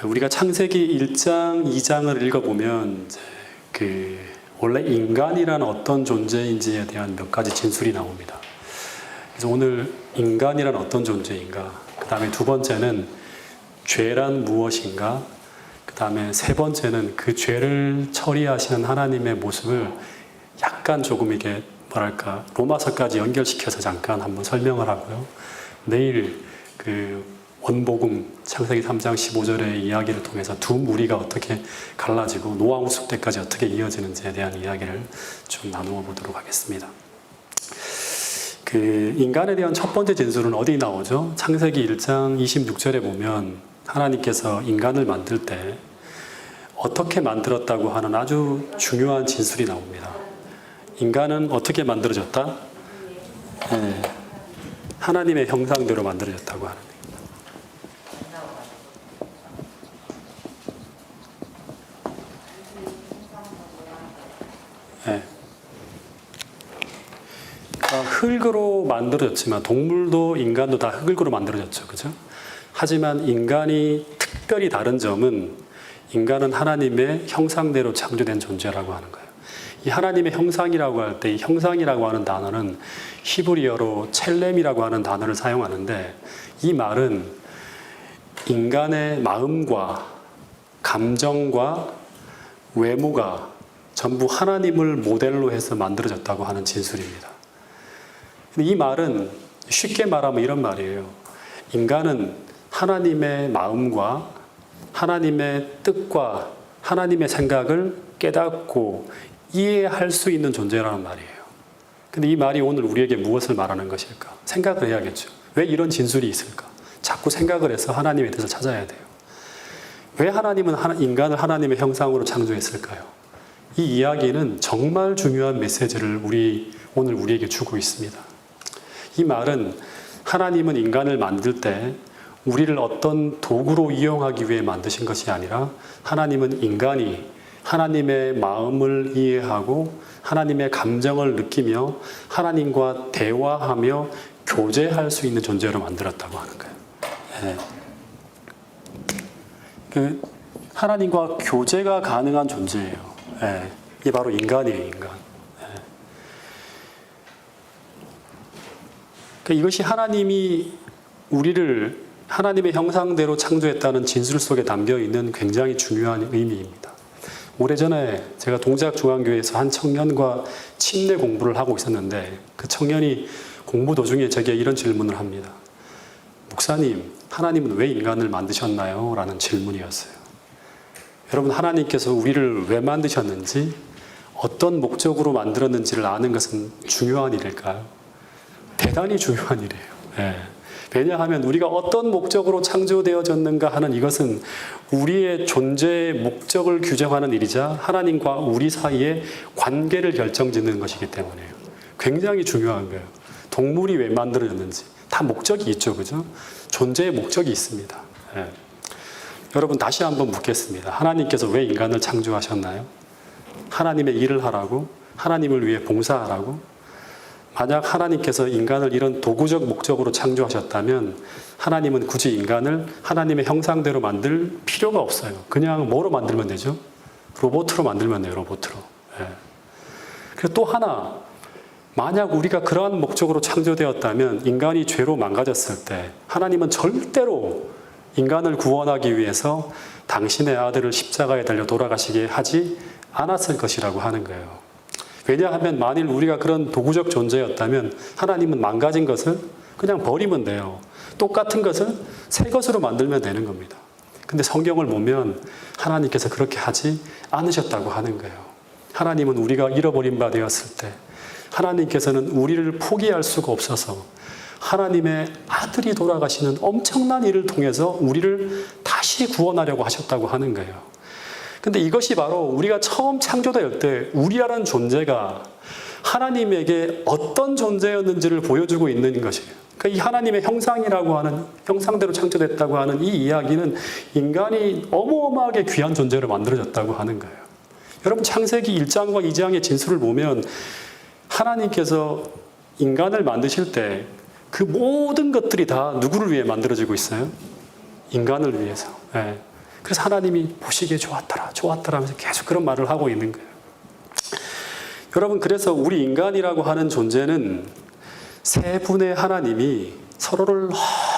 우리가 창세기 1장, 2장을 읽어보면 원래 인간이란 어떤 존재인지에 대한 몇 가지 진술이 나옵니다. 그래서 오늘 인간이란 어떤 존재인가, 그 다음에 두 번째는 죄란 무엇인가, 그 다음에 세 번째는 그 죄를 처리하시는 하나님의 모습을 약간 조금 이게 뭐랄까 로마서까지 연결시켜서 잠깐 한번 설명을 하고요. 내일 원복음 창세기 3장 15절의 이야기를 통해서 두 무리가 어떻게 갈라지고 노아 홍수 때까지 어떻게 이어지는지에 대한 이야기를 좀 나누어 보도록 하겠습니다. 인간에 대한 첫 번째 진술은 어디 나오죠? 창세기 1장 26절에 보면 하나님께서 인간을 만들 때 어떻게 만들었다고 하는 아주 중요한 진술이 나옵니다. 인간은 어떻게 만들어졌다? 네. 하나님의 형상대로 만들어졌다고 하는. 네. 흙으로 만들어졌지만 동물도 인간도 다 흙으로 만들어졌죠. 그죠? 하지만 인간이 특별히 다른 점은 인간은 하나님의 형상대로 창조된 존재라고 하는 거예요. 이 하나님의 형상이라고 할 때 이 형상이라고 하는 단어는 히브리어로 첼렘이라고 하는 단어를 사용하는데 이 말은 인간의 마음과 감정과 외모가 전부 하나님을 모델로 해서 만들어졌다고 하는 진술입니다. 이 말은 쉽게 말하면 이런 말이에요. 인간은 하나님의 마음과 하나님의 뜻과 하나님의 생각을 깨닫고 이해할 수 있는 존재라는 말이에요. 근데 이 말이 오늘 우리에게 무엇을 말하는 것일까? 생각을 해야겠죠. 왜 이런 진술이 있을까? 자꾸 생각을 해서 하나님에 대해서 찾아야 돼요. 왜 하나님은 인간을 하나님의 형상으로 창조했을까요? 이 이야기는 정말 중요한 메시지를 오늘 우리에게 주고 있습니다. 이 말은 하나님은 인간을 만들 때 우리를 어떤 도구로 이용하기 위해 만드신 것이 아니라 하나님은 인간이 하나님의 마음을 이해하고 하나님의 감정을 느끼며 하나님과 대화하며 교제할 수 있는 존재로 만들었다고 하는 거예요. 네. 하나님과 교제가 가능한 존재예요. 네. 이게 바로 인간이에요, 인간. 네. 그러니까 이것이 하나님이 우리를 하나님의 형상대로 창조했다는 진술 속에 담겨 있는 굉장히 중요한 의미입니다. 오래전에 제가 동작중앙교회에서 한 청년과 침례 공부를 하고 있었는데 그 청년이 공부 도중에 제게 이런 질문을 합니다. 목사님, 하나님은 왜 인간을 만드셨나요? 라는 질문이었어요. 여러분, 하나님께서 우리를 왜 만드셨는지 어떤 목적으로 만들었는지를 아는 것은 중요한 일일까요? 대단히 중요한 일이에요. 네. 왜냐하면 우리가 어떤 목적으로 창조되어졌는가 하는 이것은 우리의 존재의 목적을 규정하는 일이자 하나님과 우리 사이의 관계를 결정짓는 것이기 때문에요. 굉장히 중요한 거예요. 동물이 왜 만들어졌는지 다 목적이 있죠. 그죠? 존재의 목적이 있습니다. 네. 여러분, 다시 한번 묻겠습니다. 하나님께서 왜 인간을 창조하셨나요? 하나님의 일을 하라고? 하나님을 위해 봉사하라고? 만약 하나님께서 인간을 이런 도구적 목적으로 창조하셨다면 하나님은 굳이 인간을 하나님의 형상대로 만들 필요가 없어요. 그냥 뭐로 만들면 되죠? 로봇으로 만들면 돼요. 로봇으로. 네. 그리고 또 하나, 만약 우리가 그러한 목적으로 창조되었다면 인간이 죄로 망가졌을 때 하나님은 절대로 인간을 구원하기 위해서 당신의 아들을 십자가에 달려 돌아가시게 하지 않았을 것이라고 하는 거예요. 왜냐하면 만일 우리가 그런 도구적 존재였다면 하나님은 망가진 것을 그냥 버리면 돼요. 똑같은 것을 새 것으로 만들면 되는 겁니다. 근데 성경을 보면 하나님께서 그렇게 하지 않으셨다고 하는 거예요. 하나님은 우리가 잃어버린 바 되었을 때 하나님께서는 우리를 포기할 수가 없어서 하나님의 아들이 돌아가시는 엄청난 일을 통해서 우리를 다시 구원하려고 하셨다고 하는 거예요. 근데 이것이 바로 우리가 처음 창조될 때 우리라는 존재가 하나님에게 어떤 존재였는지를 보여주고 있는 것이에요. 그러니까 이 하나님의 형상이라고 하는, 형상대로 창조됐다고 하는 이 이야기는 인간이 어마어마하게 귀한 존재로 만들어졌다고 하는 거예요. 여러분, 창세기 1장과 2장의 진술을 보면 하나님께서 인간을 만드실 때 그 모든 것들이 다 누구를 위해 만들어지고 있어요? 인간을 위해서. 네. 그래서 하나님이 보시기에 좋았더라, 좋았더라 하면서 계속 그런 말을 하고 있는 거예요. 여러분, 그래서 우리 인간이라고 하는 존재는 세 분의 하나님이 서로를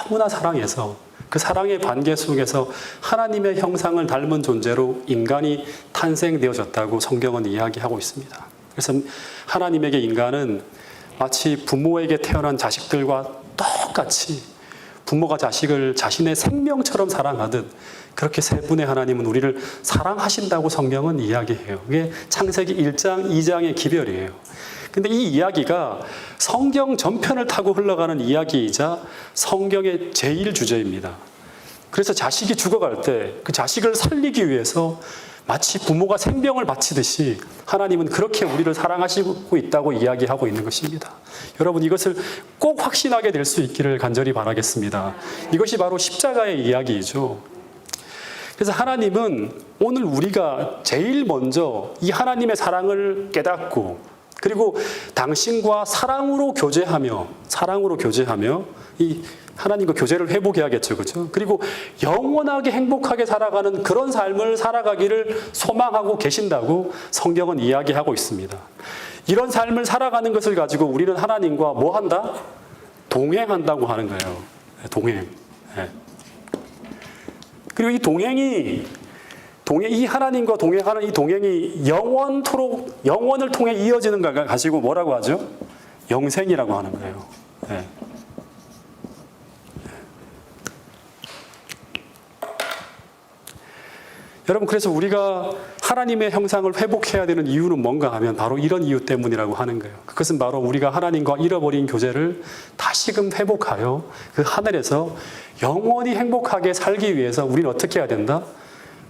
너무나 사랑해서 그 사랑의 관계 속에서 하나님의 형상을 닮은 존재로 인간이 탄생되어졌다고 성경은 이야기하고 있습니다. 그래서 하나님에게 인간은 마치 부모에게 태어난 자식들과 똑같이 부모가 자식을 자신의 생명처럼 사랑하듯 그렇게 세 분의 하나님은 우리를 사랑하신다고 성경은 이야기해요. 그게 창세기 1장, 2장의 기별이에요. 근데 이 이야기가 성경 전편을 타고 흘러가는 이야기이자 성경의 제일 주제입니다. 그래서 자식이 죽어갈 때 그 자식을 살리기 위해서 마치 부모가 생명을 바치듯이 하나님은 그렇게 우리를 사랑하시고 있다고 이야기하고 있는 것입니다. 여러분, 이것을 꼭 확신하게 될 수 있기를 간절히 바라겠습니다. 이것이 바로 십자가의 이야기이죠. 그래서 하나님은 오늘 우리가 제일 먼저 이 하나님의 사랑을 깨닫고 그리고 당신과 사랑으로 교제하며 이 하나님과 교제를 회복해야겠죠. 그렇죠? 그리고 영원하게 행복하게 살아가는 그런 삶을 살아가기를 소망하고 계신다고 성경은 이야기하고 있습니다. 이런 삶을 살아가는 것을 가지고 우리는 하나님과 뭐 한다? 동행한다고 하는 거예요. 동행. 그리고 이 동행이 이 하나님과 동행하는 이 동행이 영원을 통해 이어지는 걸 가지고 뭐라고 하죠? 영생이라고 하는 거예요. 여러분, 그래서 우리가 하나님의 형상을 회복해야 되는 이유는 뭔가 하면 바로 이런 이유 때문이라고 하는 거예요. 그것은 바로 우리가 하나님과 잃어버린 교제를 다시금 회복하여 그 하늘에서 영원히 행복하게 살기 위해서 우리는 어떻게 해야 된다?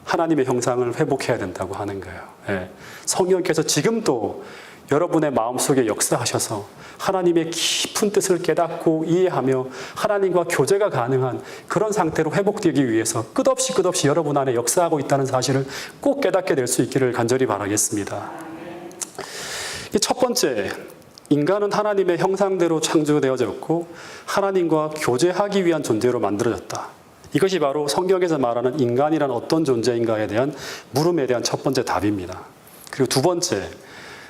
하나님의 형상을 회복해야 된다고 하는 거예요. 성령께서 지금도 여러분의 마음속에 역사하셔서 하나님의 깊은 뜻을 깨닫고 이해하며 하나님과 교제가 가능한 그런 상태로 회복되기 위해서 끝없이 여러분 안에 역사하고 있다는 사실을 꼭 깨닫게 될 수 있기를 간절히 바라겠습니다. 첫 번째, 인간은 하나님의 형상대로 창조되어졌고 하나님과 교제하기 위한 존재로 만들어졌다. 이것이 바로 성경에서 말하는 인간이란 어떤 존재인가에 대한 물음에 대한 첫 번째 답입니다. 그리고 두 번째,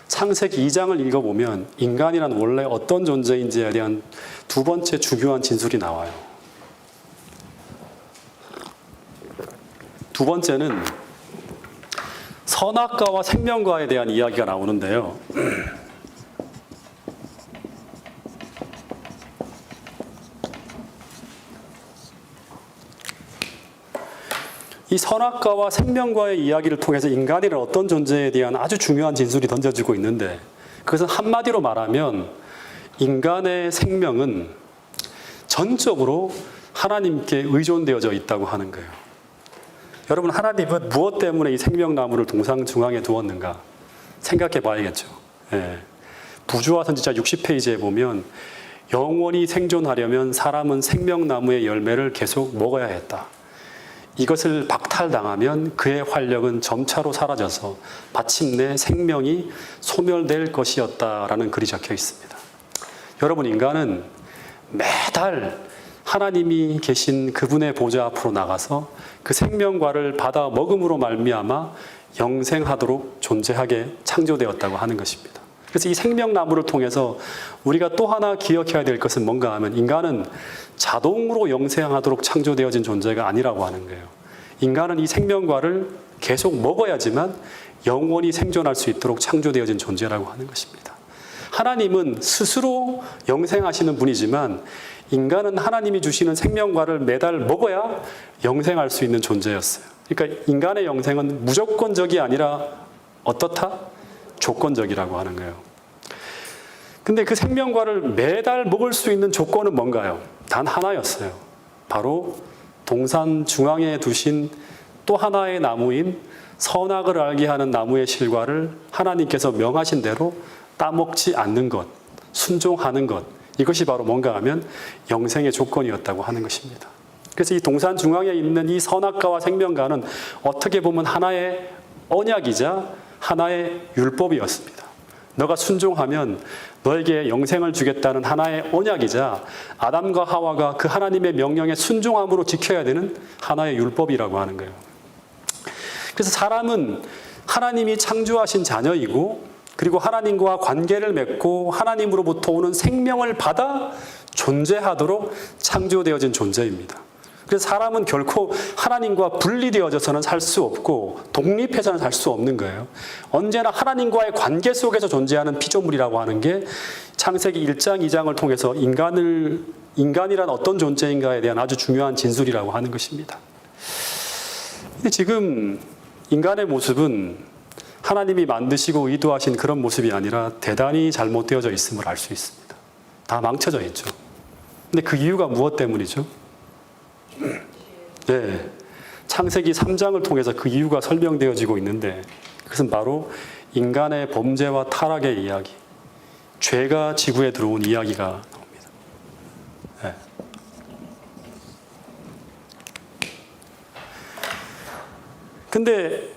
창세기 2장을 읽어보면 인간이란 원래 어떤 존재인지에 대한 두 번째 중요한 진술이 나와요. 두 번째는 선악과와 생명과에 대한 이야기가 나오는데요. 이 선악과와 생명과의 이야기를 통해서 인간이란 어떤 존재에 대한 아주 중요한 진술이 던져지고 있는데 그것은 한마디로 말하면 인간의 생명은 전적으로 하나님께 의존되어져 있다고 하는 거예요. 여러분, 하나님은 무엇 때문에 이 생명나무를 동상 중앙에 두었는가 생각해 봐야겠죠. 부조화 선지자 60페이지에 보면 영원히 생존하려면 사람은 생명나무의 열매를 계속 먹어야 했다. 이것을 박탈당하면 그의 활력은 점차로 사라져서 마침내 생명이 소멸될 것이었다라는 글이 적혀 있습니다. 여러분, 인간은 매달 하나님이 계신 그분의 보좌 앞으로 나가서 그 생명과를 받아 먹음으로 말미암아 영생하도록 존재하게 창조되었다고 하는 것입니다. 그래서 이 생명나무를 통해서 우리가 또 하나 기억해야 될 것은 뭔가 하면 인간은 자동으로 영생하도록 창조되어진 존재가 아니라고 하는 거예요. 인간은 이 생명과를 계속 먹어야지만 영원히 생존할 수 있도록 창조되어진 존재라고 하는 것입니다. 하나님은 스스로 영생하시는 분이지만 인간은 하나님이 주시는 생명과를 매달 먹어야 영생할 수 있는 존재였어요. 그러니까 인간의 영생은 무조건적이 아니라 어떻다? 조건적이라고 하는 거예요. 근데 그 생명과를 매달 먹을 수 있는 조건은 뭔가요? 단 하나였어요. 바로 동산 중앙에 두신 또 하나의 나무인 선악을 알게 하는 나무의 실과를 하나님께서 명하신 대로 따먹지 않는 것, 순종하는 것, 이것이 바로 뭔가 하면 영생의 조건이었다고 하는 것입니다. 그래서 이 동산 중앙에 있는 이 선악과와 생명과는 어떻게 보면 하나의 언약이자 하나의 율법이었습니다. 너가 순종하면 너에게 영생을 주겠다는 하나의 언약이자 아담과 하와가 그 하나님의 명령에 순종함으로 지켜야 되는 하나의 율법이라고 하는 거예요. 그래서 사람은 하나님이 창조하신 자녀이고, 그리고 하나님과 관계를 맺고 하나님으로부터 오는 생명을 받아 존재하도록 창조되어진 존재입니다. 그래서 사람은 결코 하나님과 분리되어져서는 살 수 없고 독립해서는 살 수 없는 거예요. 언제나 하나님과의 관계 속에서 존재하는 피조물이라고 하는 게 창세기 1장, 2장을 통해서 인간이란 어떤 존재인가에 대한 아주 중요한 진술이라고 하는 것입니다. 근데 지금 인간의 모습은 하나님이 만드시고 의도하신 그런 모습이 아니라 대단히 잘못되어져 있음을 알 수 있습니다. 다 망쳐져 있죠. 근데 그 이유가 무엇 때문이죠? 네, 창세기 3장을 통해서 그 이유가 설명되어지고 있는데, 그것은 바로 인간의 범죄와 타락의 이야기, 죄가 지구에 들어온 이야기가 나옵니다. 네. 근데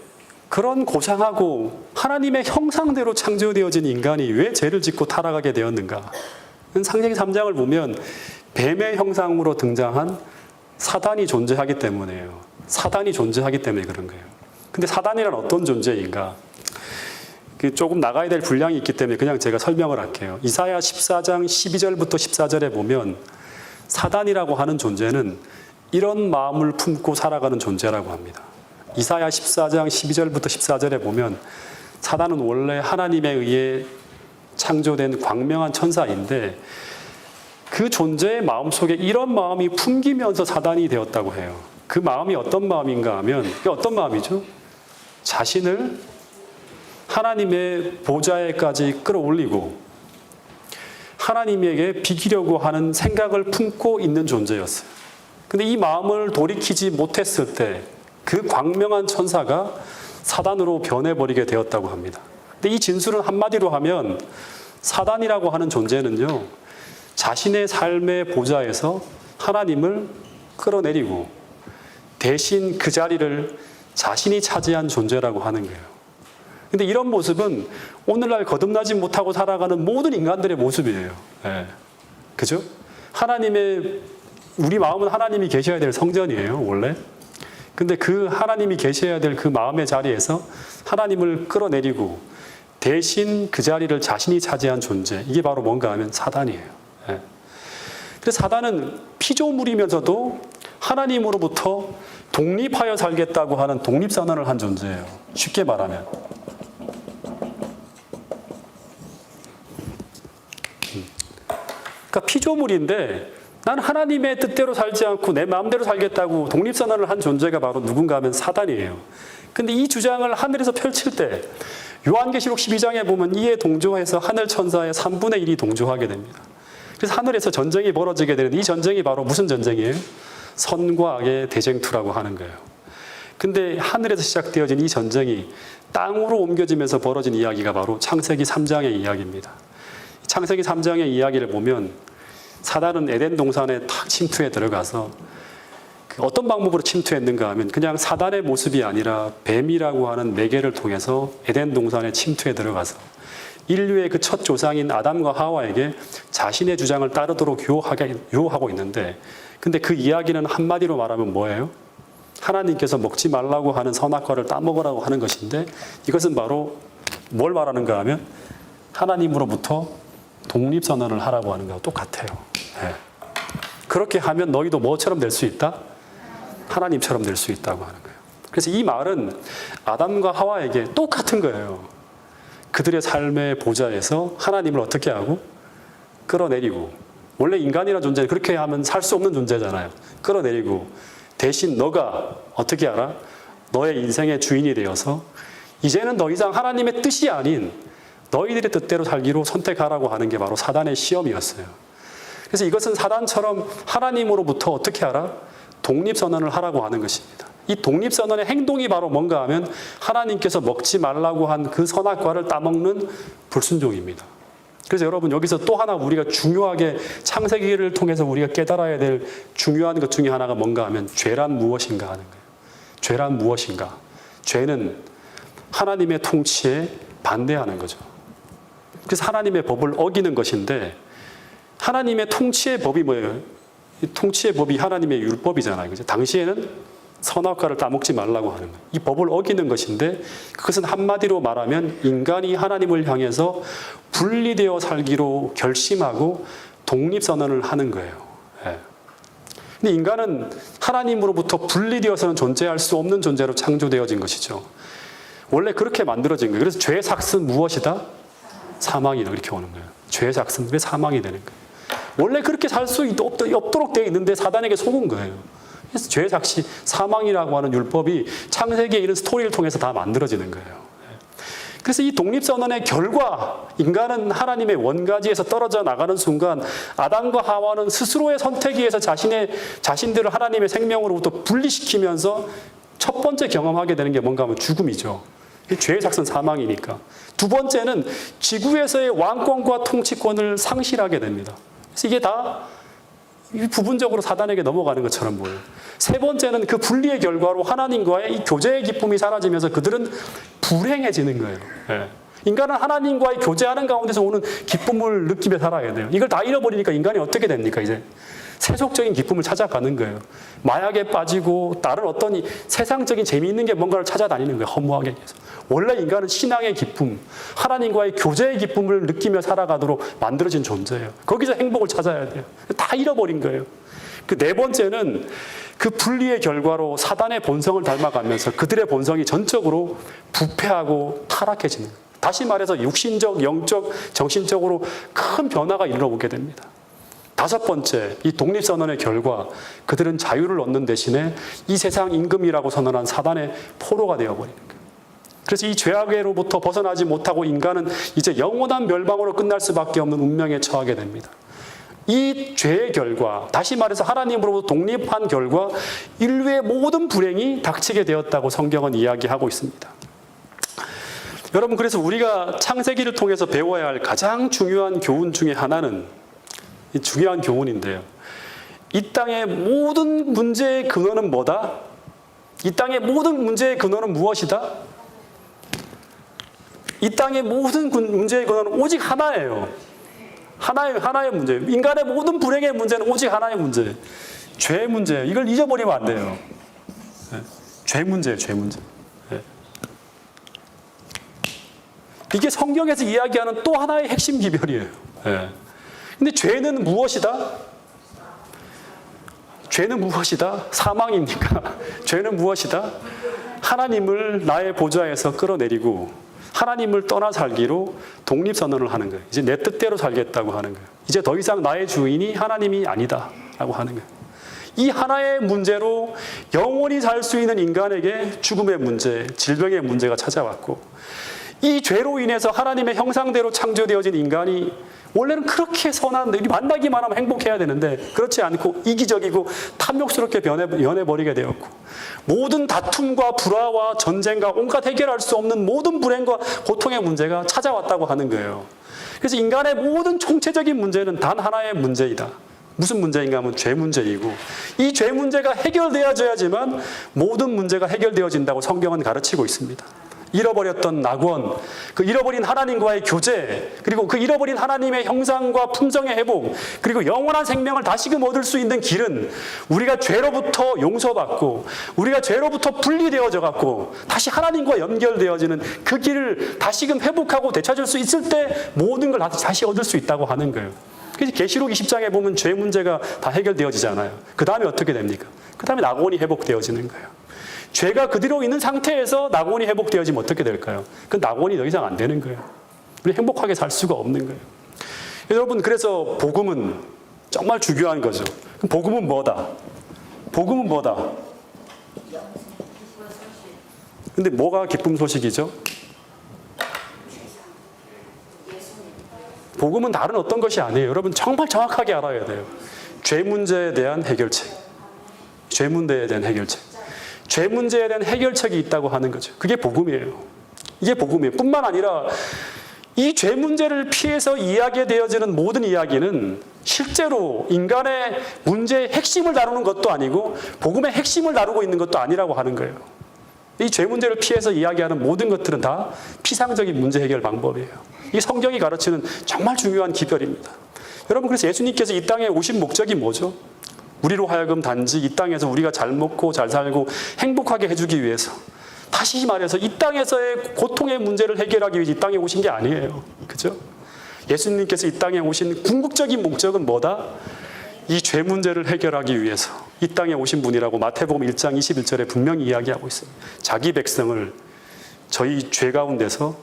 그런 고상하고 하나님의 형상대로 창조되어진 인간이 왜 죄를 짓고 타락하게 되었는가? 창세기 3장을 보면 뱀의 형상으로 등장한 사단이 존재하기 때문에요. 사단이 존재하기 때문에 그런 거예요. 근데 사단이란 어떤 존재인가? 조금 나가야 될 분량이 있기 때문에 그냥 제가 설명을 할게요. 이사야 14장 12절부터 14절에 보면 사단이라고 하는 존재는 이런 마음을 품고 살아가는 존재라고 합니다. 이사야 14장 12절부터 14절에 보면 사단은 원래 하나님에 의해 창조된 광명한 천사인데, 그 존재의 마음속에 이런 마음이 풍기면서 사단이 되었다고 해요. 그 마음이 어떤 마음인가 하면, 이게 어떤 마음이죠? 자신을 하나님의 보좌에까지 끌어올리고 하나님에게 비기려고 하는 생각을 품고 있는 존재였어요. 근데 이 마음을 돌이키지 못했을 때 그 광명한 천사가 사단으로 변해버리게 되었다고 합니다. 근데 이 진술은 한마디로 하면 사단이라고 하는 존재는요, 자신의 삶의 보좌에서 하나님을 끌어내리고 대신 그 자리를 자신이 차지한 존재라고 하는 거예요. 근데 이런 모습은 오늘날 거듭나지 못하고 살아가는 모든 인간들의 모습이에요. 네. 그죠? 우리 마음은 하나님이 계셔야 될 성전이에요, 원래. 근데 그 하나님이 계셔야 될 그 마음의 자리에서 하나님을 끌어내리고 대신 그 자리를 자신이 차지한 존재, 이게 바로 뭔가 하면 사단이에요. 네. 그래서 사단은 피조물이면서도 하나님으로부터 독립하여 살겠다고 하는 독립선언을 한 존재예요. 쉽게 말하면. 그러니까 피조물인데 난 하나님의 뜻대로 살지 않고 내 마음대로 살겠다고 독립선언을 한 존재가 바로 누군가 하면 사단이에요. 근데 이 주장을 하늘에서 펼칠 때 요한계시록 12장에 보면 이에 동조해서 하늘 천사의 3분의 1이 동조하게 됩니다. 그래서 하늘에서 전쟁이 벌어지게 되는데, 이 전쟁이 바로 무슨 전쟁이에요? 선과 악의 대쟁투라고 하는 거예요. 근데 하늘에서 시작되어진 이 전쟁이 땅으로 옮겨지면서 벌어진 이야기가 바로 창세기 3장의 이야기입니다. 창세기 3장의 이야기를 보면 사단은 에덴 동산에 탁 침투해 들어가서 어떤 방법으로 침투했는가 하면 그냥 사단의 모습이 아니라 뱀이라고 하는 매개를 통해서 에덴 동산에 침투해 들어가서 인류의 그 첫 조상인 아담과 하와에게 자신의 주장을 따르도록 유혹하고 있는데, 근데 그 이야기는 한마디로 말하면 뭐예요? 하나님께서 먹지 말라고 하는 선악과를 따먹으라고 하는 것인데, 이것은 바로 뭘 말하는가 하면 하나님으로부터 독립선언을 하라고 하는 거와 똑같아요. 네. 그렇게 하면 너희도 뭐처럼 될 수 있다? 하나님처럼 될 수 있다고 하는 거예요. 그래서 이 말은 아담과 하와에게 똑같은 거예요. 그들의 삶의 보좌에서 하나님을 어떻게 하고? 끌어내리고. 원래 인간이라는 존재는 그렇게 하면 살 수 없는 존재잖아요. 끌어내리고 대신 너가 어떻게 알아? 너의 인생의 주인이 되어서 이제는 더 이상 하나님의 뜻이 아닌 너희들의 뜻대로 살기로 선택하라고 하는 게 바로 사단의 시험이었어요. 그래서 이것은 사단처럼 하나님으로부터 어떻게 하라? 독립선언을 하라고 하는 것입니다. 이 독립선언의 행동이 바로 뭔가 하면 하나님께서 먹지 말라고 한 그 선악과를 따먹는 불순종입니다. 그래서 여러분, 여기서 또 하나 우리가 중요하게 창세기를 통해서 우리가 깨달아야 될 중요한 것 중에 하나가 뭔가 하면 죄란 무엇인가 하는 거예요. 죄란 무엇인가? 죄는 하나님의 통치에 반대하는 거죠. 그래서 하나님의 법을 어기는 것인데, 하나님의 통치의 법이 뭐예요? 이 통치의 법이 하나님의 율법이잖아요. 그죠? 당시에는 선악과를 따먹지 말라고 하는 거예요. 이 법을 어기는 것인데 그것은 한마디로 말하면 인간이 하나님을 향해서 분리되어 살기로 결심하고 독립선언을 하는 거예요. 예. 근데 인간은 하나님으로부터 분리되어서는 존재할 수 없는 존재로 창조되어진 것이죠. 원래 그렇게 만들어진 거예요. 그래서 죄의 삭은 무엇이다? 사망이다. 이렇게 오는 거예요. 죄의 삭은 왜 사망이 되는 거예요? 원래 그렇게 살 수 없도록 되어 있는데 사단에게 속은 거예요. 그래서 죄의 삭이 사망이라고 하는 율법이 창세기에 이런 스토리를 통해서 다 만들어지는 거예요. 그래서 이 독립선언의 결과, 인간은 하나님의 원가지에서 떨어져 나가는 순간 아담과 하와는 스스로의 선택에 의해서 자신들을 하나님의 생명으로부터 분리시키면서 첫 번째 경험하게 되는 게 뭔가 하면 죽음이죠. 죄의 삭은 사망이니까. 두 번째는 지구에서의 왕권과 통치권을 상실하게 됩니다. 그래서 이게 다 부분적으로 사단에게 넘어가는 것처럼 보여요. 세 번째는 그 분리의 결과로 하나님과의 이 교제의 기쁨이 사라지면서 그들은 불행해지는 거예요. 예. 인간은 하나님과의 교제하는 가운데서 오는 기쁨을 느끼며 살아야 돼요. 이걸 다 잃어버리니까 인간이 어떻게 됩니까, 이제? 세속적인 기쁨을 찾아가는 거예요. 마약에 빠지고 다른 어떤 이 세상적인 재미있는 게 뭔가를 찾아다니는 거예요. 허무하게 해서. 원래 인간은 신앙의 기쁨, 하나님과의 교제의 기쁨을 느끼며 살아가도록 만들어진 존재예요. 거기서 행복을 찾아야 돼요. 다 잃어버린 거예요. 그 네 번째는 그 분리의 결과로 사단의 본성을 닮아가면서 그들의 본성이 전적으로 부패하고 타락해지는 거예요. 다시 말해서 육신적, 영적, 정신적으로 큰 변화가 일어나게 됩니다. 다섯 번째, 이 독립선언의 결과, 그들은 자유를 얻는 대신에 이 세상 임금이라고 선언한 사단의 포로가 되어버리는 거예요. 그래서 이 죄악으로부터 벗어나지 못하고 인간은 이제 영원한 멸망으로 끝날 수밖에 없는 운명에 처하게 됩니다. 이 죄의 결과, 다시 말해서 하나님으로부터 독립한 결과, 인류의 모든 불행이 닥치게 되었다고 성경은 이야기하고 있습니다. 여러분, 그래서 우리가 창세기를 통해서 배워야 할 가장 중요한 교훈 중에 하나는, 이 중요한 교훈인데요. 이 땅의 모든 문제의 근원은 뭐다? 이 땅의 모든 문제의 근원은 무엇이다? 이 땅의 모든 문제의 근원은 오직 하나예요. 하나의 문제예요. 인간의 모든 불행의 문제는 오직 하나의 문제예요. 죄 문제예요. 이걸 잊어버리면 안 돼요. 네. 죄 문제예요. 죄 문제. 네. 이게 성경에서 이야기하는 또 하나의 핵심 기별이에요. 네. 근데 죄는 무엇이다? 죄는 무엇이다? 사망입니까? 죄는 무엇이다? 하나님을 나의 보좌에서 끌어내리고 하나님을 떠나 살기로 독립선언을 하는 거예요. 이제 내 뜻대로 살겠다고 하는 거예요. 이제 더 이상 나의 주인이 하나님이 아니다 라고 하는 거예요. 이 하나의 문제로 영원히 살 수 있는 인간에게 죽음의 문제, 질병의 문제가 찾아왔고, 이 죄로 인해서 하나님의 형상대로 창조되어진 인간이 원래는 그렇게 선한, 만나기만 하면 행복해야 되는데 그렇지 않고 이기적이고 탐욕스럽게 변해버리게 되었고, 모든 다툼과 불화와 전쟁과 온갖 해결할 수 없는 모든 불행과 고통의 문제가 찾아왔다고 하는 거예요. 그래서 인간의 모든 총체적인 문제는 단 하나의 문제이다. 무슨 문제인가 하면 죄 문제이고, 이 죄 문제가 해결되어져야지만 모든 문제가 해결되어진다고 성경은 가르치고 있습니다. 잃어버렸던 낙원, 그 잃어버린 하나님과의 교제, 그리고 그 잃어버린 하나님의 형상과 품성의 회복, 그리고 영원한 생명을 다시금 얻을 수 있는 길은 우리가 죄로부터 용서받고 우리가 죄로부터 분리되어져 갖고 다시 하나님과 연결되어지는 그 길을 다시금 회복하고 되찾을 수 있을 때 모든 걸 다시 얻을 수 있다고 하는 거예요. 그래서 계시록 20장에 보면 죄 문제가 다 해결되어지잖아요. 그 다음에 어떻게 됩니까? 그 다음에 낙원이 회복되어지는 거예요. 죄가 그대로 있는 상태에서 낙원이 회복되어지면 어떻게 될까요? 그 낙원이 더 이상 안 되는 거예요. 우리 행복하게 살 수가 없는 거예요. 여러분, 그래서 복음은 정말 중요한 거죠. 그럼 복음은 뭐다? 복음은 뭐다? 근데 뭐가 기쁨 소식이죠? 복음은 다른 어떤 것이 아니에요. 여러분, 정말 정확하게 알아야 돼요. 죄 문제에 대한 해결책. 죄 문제에 대한 해결책. 죄 문제에 대한 해결책이 있다고 하는 거죠. 그게 복음이에요. 이게 복음이에요. 뿐만 아니라 이 죄 문제를 피해서 이야기되어지는 모든 이야기는 실제로 인간의 문제의 핵심을 다루는 것도 아니고 복음의 핵심을 다루고 있는 것도 아니라고 하는 거예요. 이 죄 문제를 피해서 이야기하는 모든 것들은 다 피상적인 문제 해결 방법이에요. 이 성경이 가르치는 정말 중요한 기별입니다. 여러분, 그래서 예수님께서 이 땅에 오신 목적이 뭐죠? 우리로 하여금 단지 이 땅에서 우리가 잘 먹고 잘 살고 행복하게 해주기 위해서, 다시 말해서 이 땅에서의 고통의 문제를 해결하기 위해서 이 땅에 오신 게 아니에요. 그죠? 예수님께서 이 땅에 오신 궁극적인 목적은 뭐다? 이 죄 문제를 해결하기 위해서 이 땅에 오신 분이라고 마태복음 1장 21절에 분명히 이야기하고 있습니다. 자기 백성을 저희 죄 가운데서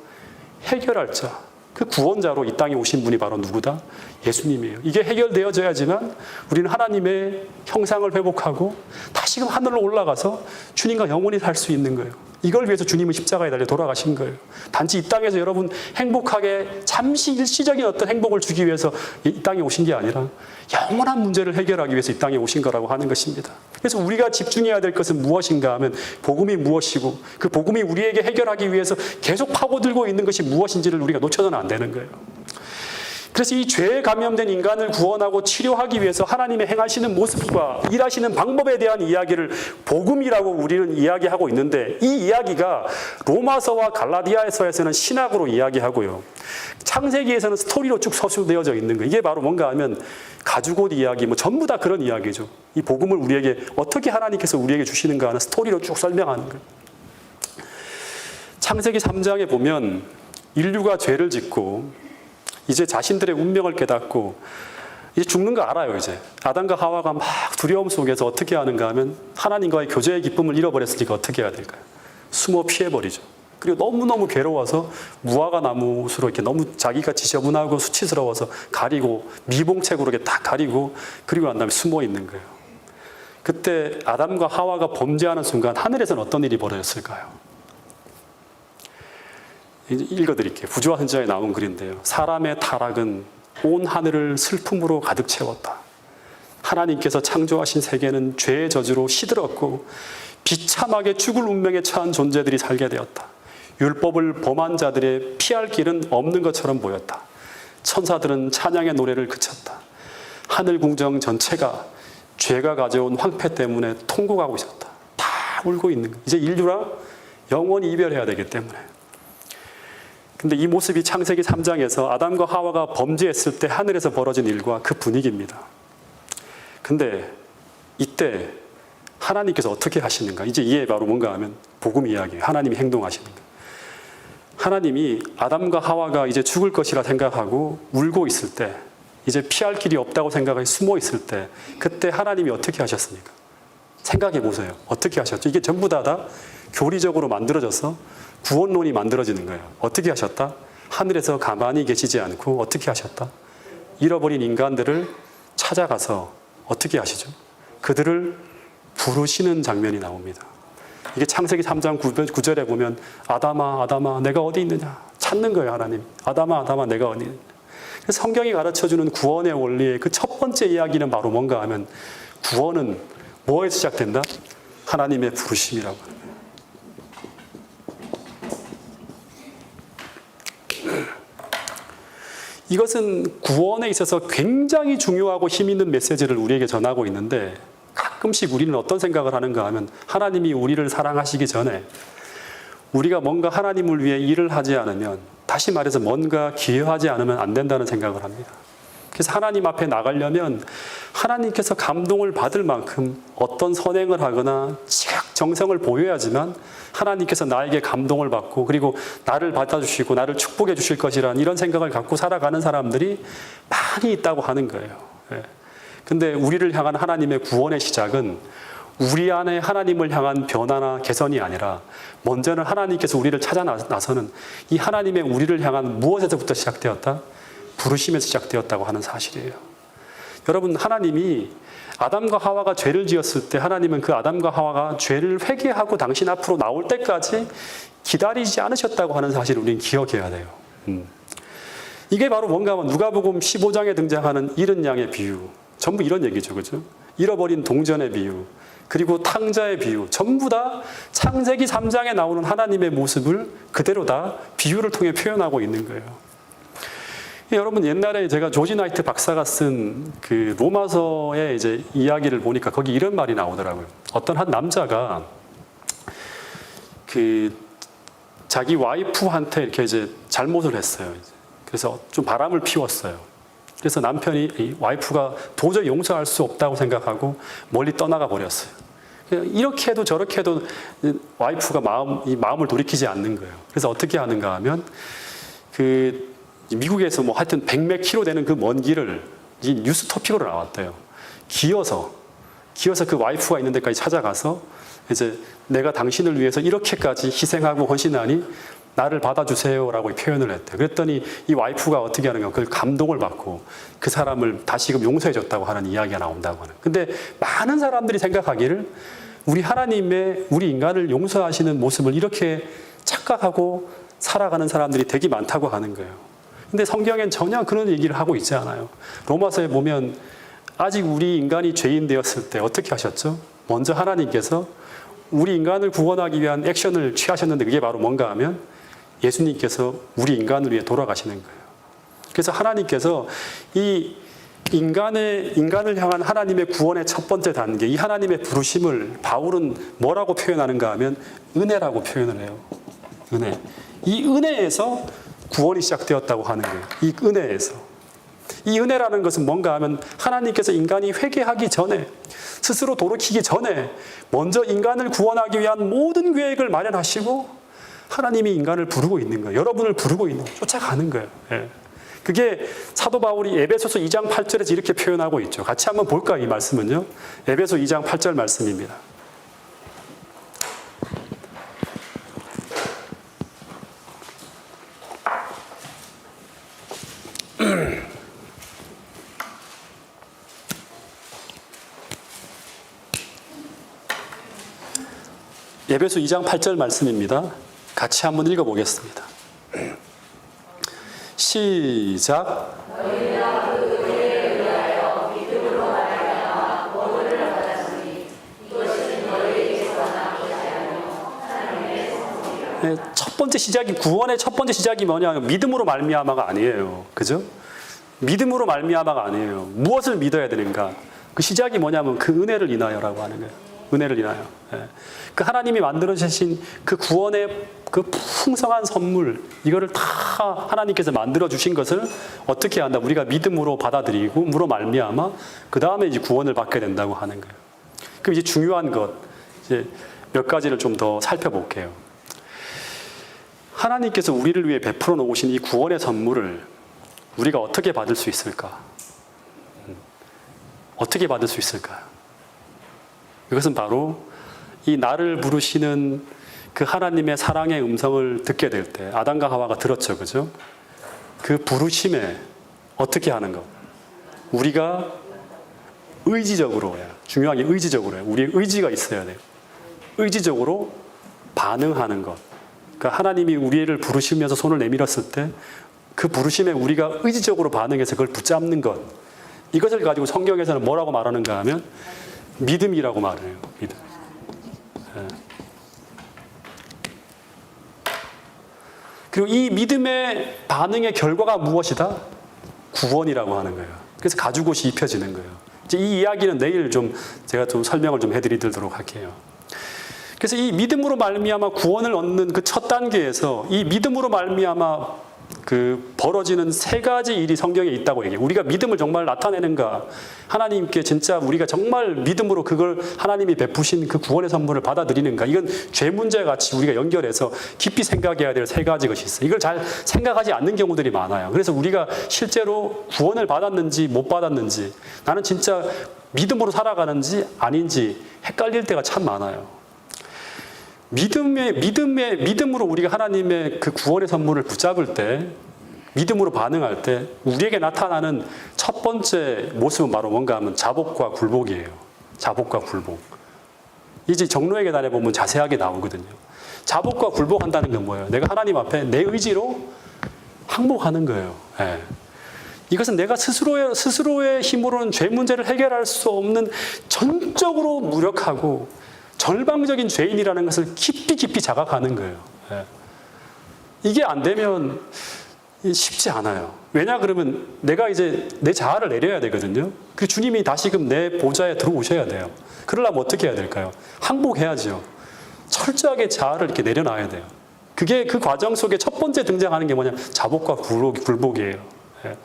해결할 자, 그 구원자로 이 땅에 오신 분이 바로 누구다? 예수님이에요. 이게 해결되어져야지만 우리는 하나님의 형상을 회복하고 다시금 하늘로 올라가서 주님과 영원히 살 수 있는 거예요. 이걸 위해서 주님은 십자가에 달려 돌아가신 거예요. 단지 이 땅에서 여러분 행복하게 잠시 일시적인 어떤 행복을 주기 위해서 이 땅에 오신 게 아니라 영원한 문제를 해결하기 위해서 이 땅에 오신 거라고 하는 것입니다. 그래서 우리가 집중해야 될 것은 무엇인가 하면 복음이 무엇이고 그 복음이 우리에게 해결하기 위해서 계속 파고들고 있는 것이 무엇인지를 우리가 놓쳐서는 안 되는 거예요. 그래서 이 죄에 감염된 인간을 구원하고 치료하기 위해서 하나님의 행하시는 모습과 일하시는 방법에 대한 이야기를 복음이라고 우리는 이야기하고 있는데, 이 이야기가 로마서와 갈라디아서에서는 신학으로 이야기하고요, 창세기에서는 스토리로 쭉 서술되어져 있는 거예요. 이게 바로 뭔가 하면 가죽옷 이야기, 뭐 전부 다 그런 이야기죠. 이 복음을 우리에게 어떻게 하나님께서 우리에게 주시는가 하는 스토리로 쭉 설명하는 거예요. 창세기 3장에 보면 인류가 죄를 짓고 이제 자신들의 운명을 깨닫고 이제 죽는 거 알아요. 이제 아담과 하와가 막 두려움 속에서 어떻게 하는가 하면 하나님과의 교제의 기쁨을 잃어버렸으니까 어떻게 해야 될까요? 숨어 피해버리죠. 그리고 너무너무 괴로워서 무화과 나무수로 이렇게 너무 자기가 지저분하고 수치스러워서 가리고 미봉책으로 이렇게 딱 가리고 그리고 난 다음에 숨어 있는 거예요. 그때 아담과 하와가 범죄하는 순간 하늘에서는 어떤 일이 벌어졌을까요? 읽어드릴게요. 부조화 선지자에 나온 글인데요. 사람의 타락은 온 하늘을 슬픔으로 가득 채웠다. 하나님께서 창조하신 세계는 죄의 저주로 시들었고 비참하게 죽을 운명에 처한 존재들이 살게 되었다. 율법을 범한 자들의 피할 길은 없는 것처럼 보였다. 천사들은 찬양의 노래를 그쳤다. 하늘 궁정 전체가 죄가 가져온 황폐 때문에 통곡하고 있었다. 다 울고 있는 거예요. 이제 인류랑 영원히 이별해야 되기 때문에. 근데 이 모습이 창세기 3장에서 아담과 하와가 범죄했을 때 하늘에서 벌어진 일과 그 분위기입니다. 근데 이때 하나님께서 어떻게 하시는가? 이제 이게 바로 뭔가 하면 복음 이야기예요. 하나님이 행동하시는 거예요. 하나님이 아담과 하와가 이제 죽을 것이라 생각하고 울고 있을 때, 이제 피할 길이 없다고 생각하고 숨어 있을 때, 그때 하나님이 어떻게 하셨습니까? 생각해 보세요. 어떻게 하셨죠? 이게 전부 다 교리적으로 만들어져서 구원론이 만들어지는 거예요. 어떻게 하셨다? 하늘에서 가만히 계시지 않고 어떻게 하셨다? 잃어버린 인간들을 찾아가서 어떻게 하시죠? 그들을 부르시는 장면이 나옵니다. 이게 창세기 3장 9절에 보면 아담아 아담아 내가 어디 있느냐 찾는 거예요. 하나님. 아담아 아담아 내가 어디 있느냐. 성경이 가르쳐주는 구원의 원리의 그 첫 번째 이야기는 바로 뭔가 하면 구원은 뭐에서 시작된다? 하나님의 부르심이라고 하는 거예요. 이것은 구원에 있어서 굉장히 중요하고 힘 있는 메시지를 우리에게 전하고 있는데, 가끔씩 우리는 어떤 생각을 하는가 하면 하나님이 우리를 사랑하시기 전에 우리가 뭔가 하나님을 위해 일을 하지 않으면, 다시 말해서 뭔가 기여하지 않으면 안 된다는 생각을 합니다. 그래서 하나님 앞에 나가려면 하나님께서 감동을 받을 만큼 어떤 선행을 하거나 지각 정성을 보여야지만 하나님께서 나에게 감동을 받고 그리고 나를 받아주시고 나를 축복해 주실 것이라는 이런 생각을 갖고 살아가는 사람들이 많이 있다고 하는 거예요. 근데 우리를 향한 하나님의 구원의 시작은 우리 안에 하나님을 향한 변화나 개선이 아니라 먼저는 하나님께서 우리를 찾아 나서는 이 하나님의 우리를 향한 무엇에서부터 시작되었다? 부르심에서 시작되었다고 하는 사실이에요. 여러분, 하나님이 아담과 하와가 죄를 지었을 때 하나님은 그 아담과 하와가 죄를 회개하고 당신 앞으로 나올 때까지 기다리지 않으셨다고 하는 사실을 우리는 기억해야 돼요. 이게 바로 뭔가 하면 누가복음 15장에 등장하는 잃은 양의 비유, 전부 이런 얘기죠. 그죠? 잃어버린 동전의 비유, 그리고 탕자의 비유, 전부 다 창세기 3장에 나오는 하나님의 모습을 그대로 다 비유를 통해 표현하고 있는 거예요. 여러분, 옛날에 제가 조지 나이트 박사가 쓴 그 로마서의 이제 이야기를 보니까 거기 이런 말이 나오더라고요. 어떤 한 남자가 그 자기 와이프한테 이렇게 이제 잘못을 했어요. 그래서 좀 바람을 피웠어요. 그래서 남편이 이 와이프가 도저히 용서할 수 없다고 생각하고 멀리 떠나가 버렸어요. 이렇게 해도 저렇게 해도 와이프가 마음을 돌이키지 않는 거예요. 그래서 어떻게 하는가 하면 그 미국에서 뭐 하여튼 100몇 킬로 되는 그 먼 길을 이 뉴스 토픽으로 나왔대요. 기어서 그 와이프가 있는 데까지 찾아가서 이제 내가 당신을 위해서 이렇게까지 희생하고 헌신하니 나를 받아주세요라고 표현을 했대요. 그랬더니 이 와이프가 어떻게 하는가, 그걸 감동을 받고 그 사람을 다시금 용서해줬다고 하는 이야기가 나온다고 하는. 근데 많은 사람들이 생각하기를 우리 인간을 용서하시는 모습을 이렇게 착각하고 살아가는 사람들이 되게 많다고 하는 거예요. 근데 성경엔 전혀 그런 얘기를 하고 있지 않아요. 로마서에 보면 아직 우리 인간이 죄인 되었을 때 어떻게 하셨죠? 먼저 하나님께서 우리 인간을 구원하기 위한 액션을 취하셨는데 그게 바로 뭔가 하면 예수님께서 우리 인간을 위해 돌아가시는 거예요. 그래서 하나님께서 이 인간을 향한 하나님의 구원의 첫 번째 단계, 이 하나님의 부르심을 바울은 뭐라고 표현하는가 하면 은혜라고 표현을 해요. 은혜. 이 은혜에서 구원이 시작되었다고 하는 거예요. 이 은혜에서. 이 은혜라는 것은 뭔가 하면 하나님께서 인간이 회개하기 전에, 스스로 돌이키기 전에 먼저 인간을 구원하기 위한 모든 계획을 마련하시고 하나님이 인간을 부르고 있는 거예요. 여러분을 부르고 있는 거예요. 쫓아가는 거예요. 예. 그게 사도 바울이 에베소서 2장 8절에서 이렇게 표현하고 있죠. 같이 한번 볼까요? 이 말씀은요. 에베소 2장 8절 말씀입니다. 에베소 2장 8절 말씀입니다. 같이 한번 읽어보겠습니다. 시작. 네, 첫 번째 시작이, 구원의 첫 번째 시작이 뭐냐? 믿음으로 말미암아가 아니에요. 그죠? 믿음으로 말미암아가 아니에요. 무엇을 믿어야 되는가? 그 시작이 뭐냐면 그 은혜를 인하여라고 하는 거예요. 은혜를 인하여. 예. 그 하나님이 만들어주신 그 구원의 그 풍성한 선물, 이거를 다 하나님께서 만들어주신 것을 어떻게 한다? 우리가 믿음으로 받아들이고, 무로 말미암아, 그 다음에 이제 구원을 받게 된다고 하는 거예요. 그럼 이제 중요한 것, 이제 몇 가지를 좀 더 살펴볼게요. 하나님께서 우리를 위해 베풀어 놓으신 이 구원의 선물을 우리가 어떻게 받을 수 있을까? 어떻게 받을 수 있을까요? 이것은 바로 이 나를 부르시는 그 하나님의 사랑의 음성을 듣게 될 때, 아담과 하와가 들었죠, 그죠? 그 부르심에 어떻게 하는 것? 우리가 의지적으로, 중요한 게 의지적으로, 우리의 의지가 있어야 돼요. 의지적으로 반응하는 것. 그러니까 하나님이 우리를 부르시면서 손을 내밀었을 때 그 부르심에 우리가 의지적으로 반응해서 그걸 붙잡는 것. 이것을 가지고 성경에서는 뭐라고 말하는가 하면 믿음이라고 말해요. 믿음. 예. 그리고 이 믿음의 반응의 결과가 무엇이다? 구원이라고 하는 거예요. 그래서 가죽옷이 입혀지는 거예요. 이제 이 이야기는 내일 제가 좀 설명을 좀 해드리도록 할게요. 그래서 이 믿음으로 말미암아 구원을 얻는 그 첫 단계에서 이 믿음으로 말미암아 그 벌어지는 세 가지 일이 성경에 있다고 얘기해요. 우리가 믿음을 정말 나타내는가? 하나님께 진짜 우리가 정말 믿음으로 그걸 하나님이 베푸신 그 구원의 선물을 받아들이는가? 이건 죄 문제 같이 우리가 연결해서 깊이 생각해야 될 세 가지 것이 있어요. 이걸 잘 생각하지 않는 경우들이 많아요. 그래서 우리가 실제로 구원을 받았는지 못 받았는지, 나는 진짜 믿음으로 살아가는지 아닌지 헷갈릴 때가 참 많아요. 믿음으로 우리가 하나님의 그 구원의 선물을 붙잡을 때, 믿음으로 반응할 때 우리에게 나타나는 첫 번째 모습은 바로 뭔가 하면 자복과 굴복이에요. 자복과 굴복. 이제 정로의 계단에 보면 자세하게 나오거든요. 자복과 굴복한다는 건 뭐예요? 내가 하나님 앞에 내 의지로 항복하는 거예요. 예. 이것은 내가 스스로의 힘으로는 죄 문제를 해결할 수 없는 전적으로 무력하고 절망적인 죄인이라는 것을 깊이 자각하는 거예요. 예. 이게 안 되면 쉽지 않아요. 왜냐 그러면 내가 이제 내 자아를 내려야 되거든요. 그 주님이 다시금 내 보좌에 들어오셔야 돼요. 그러려면 어떻게 해야 될까요? 항복해야죠. 철저하게 자아를 이렇게 내려놔야 돼요. 그게 그 과정 속에 첫 번째 등장하는 게 뭐냐면 자복과 굴복이에요. 예.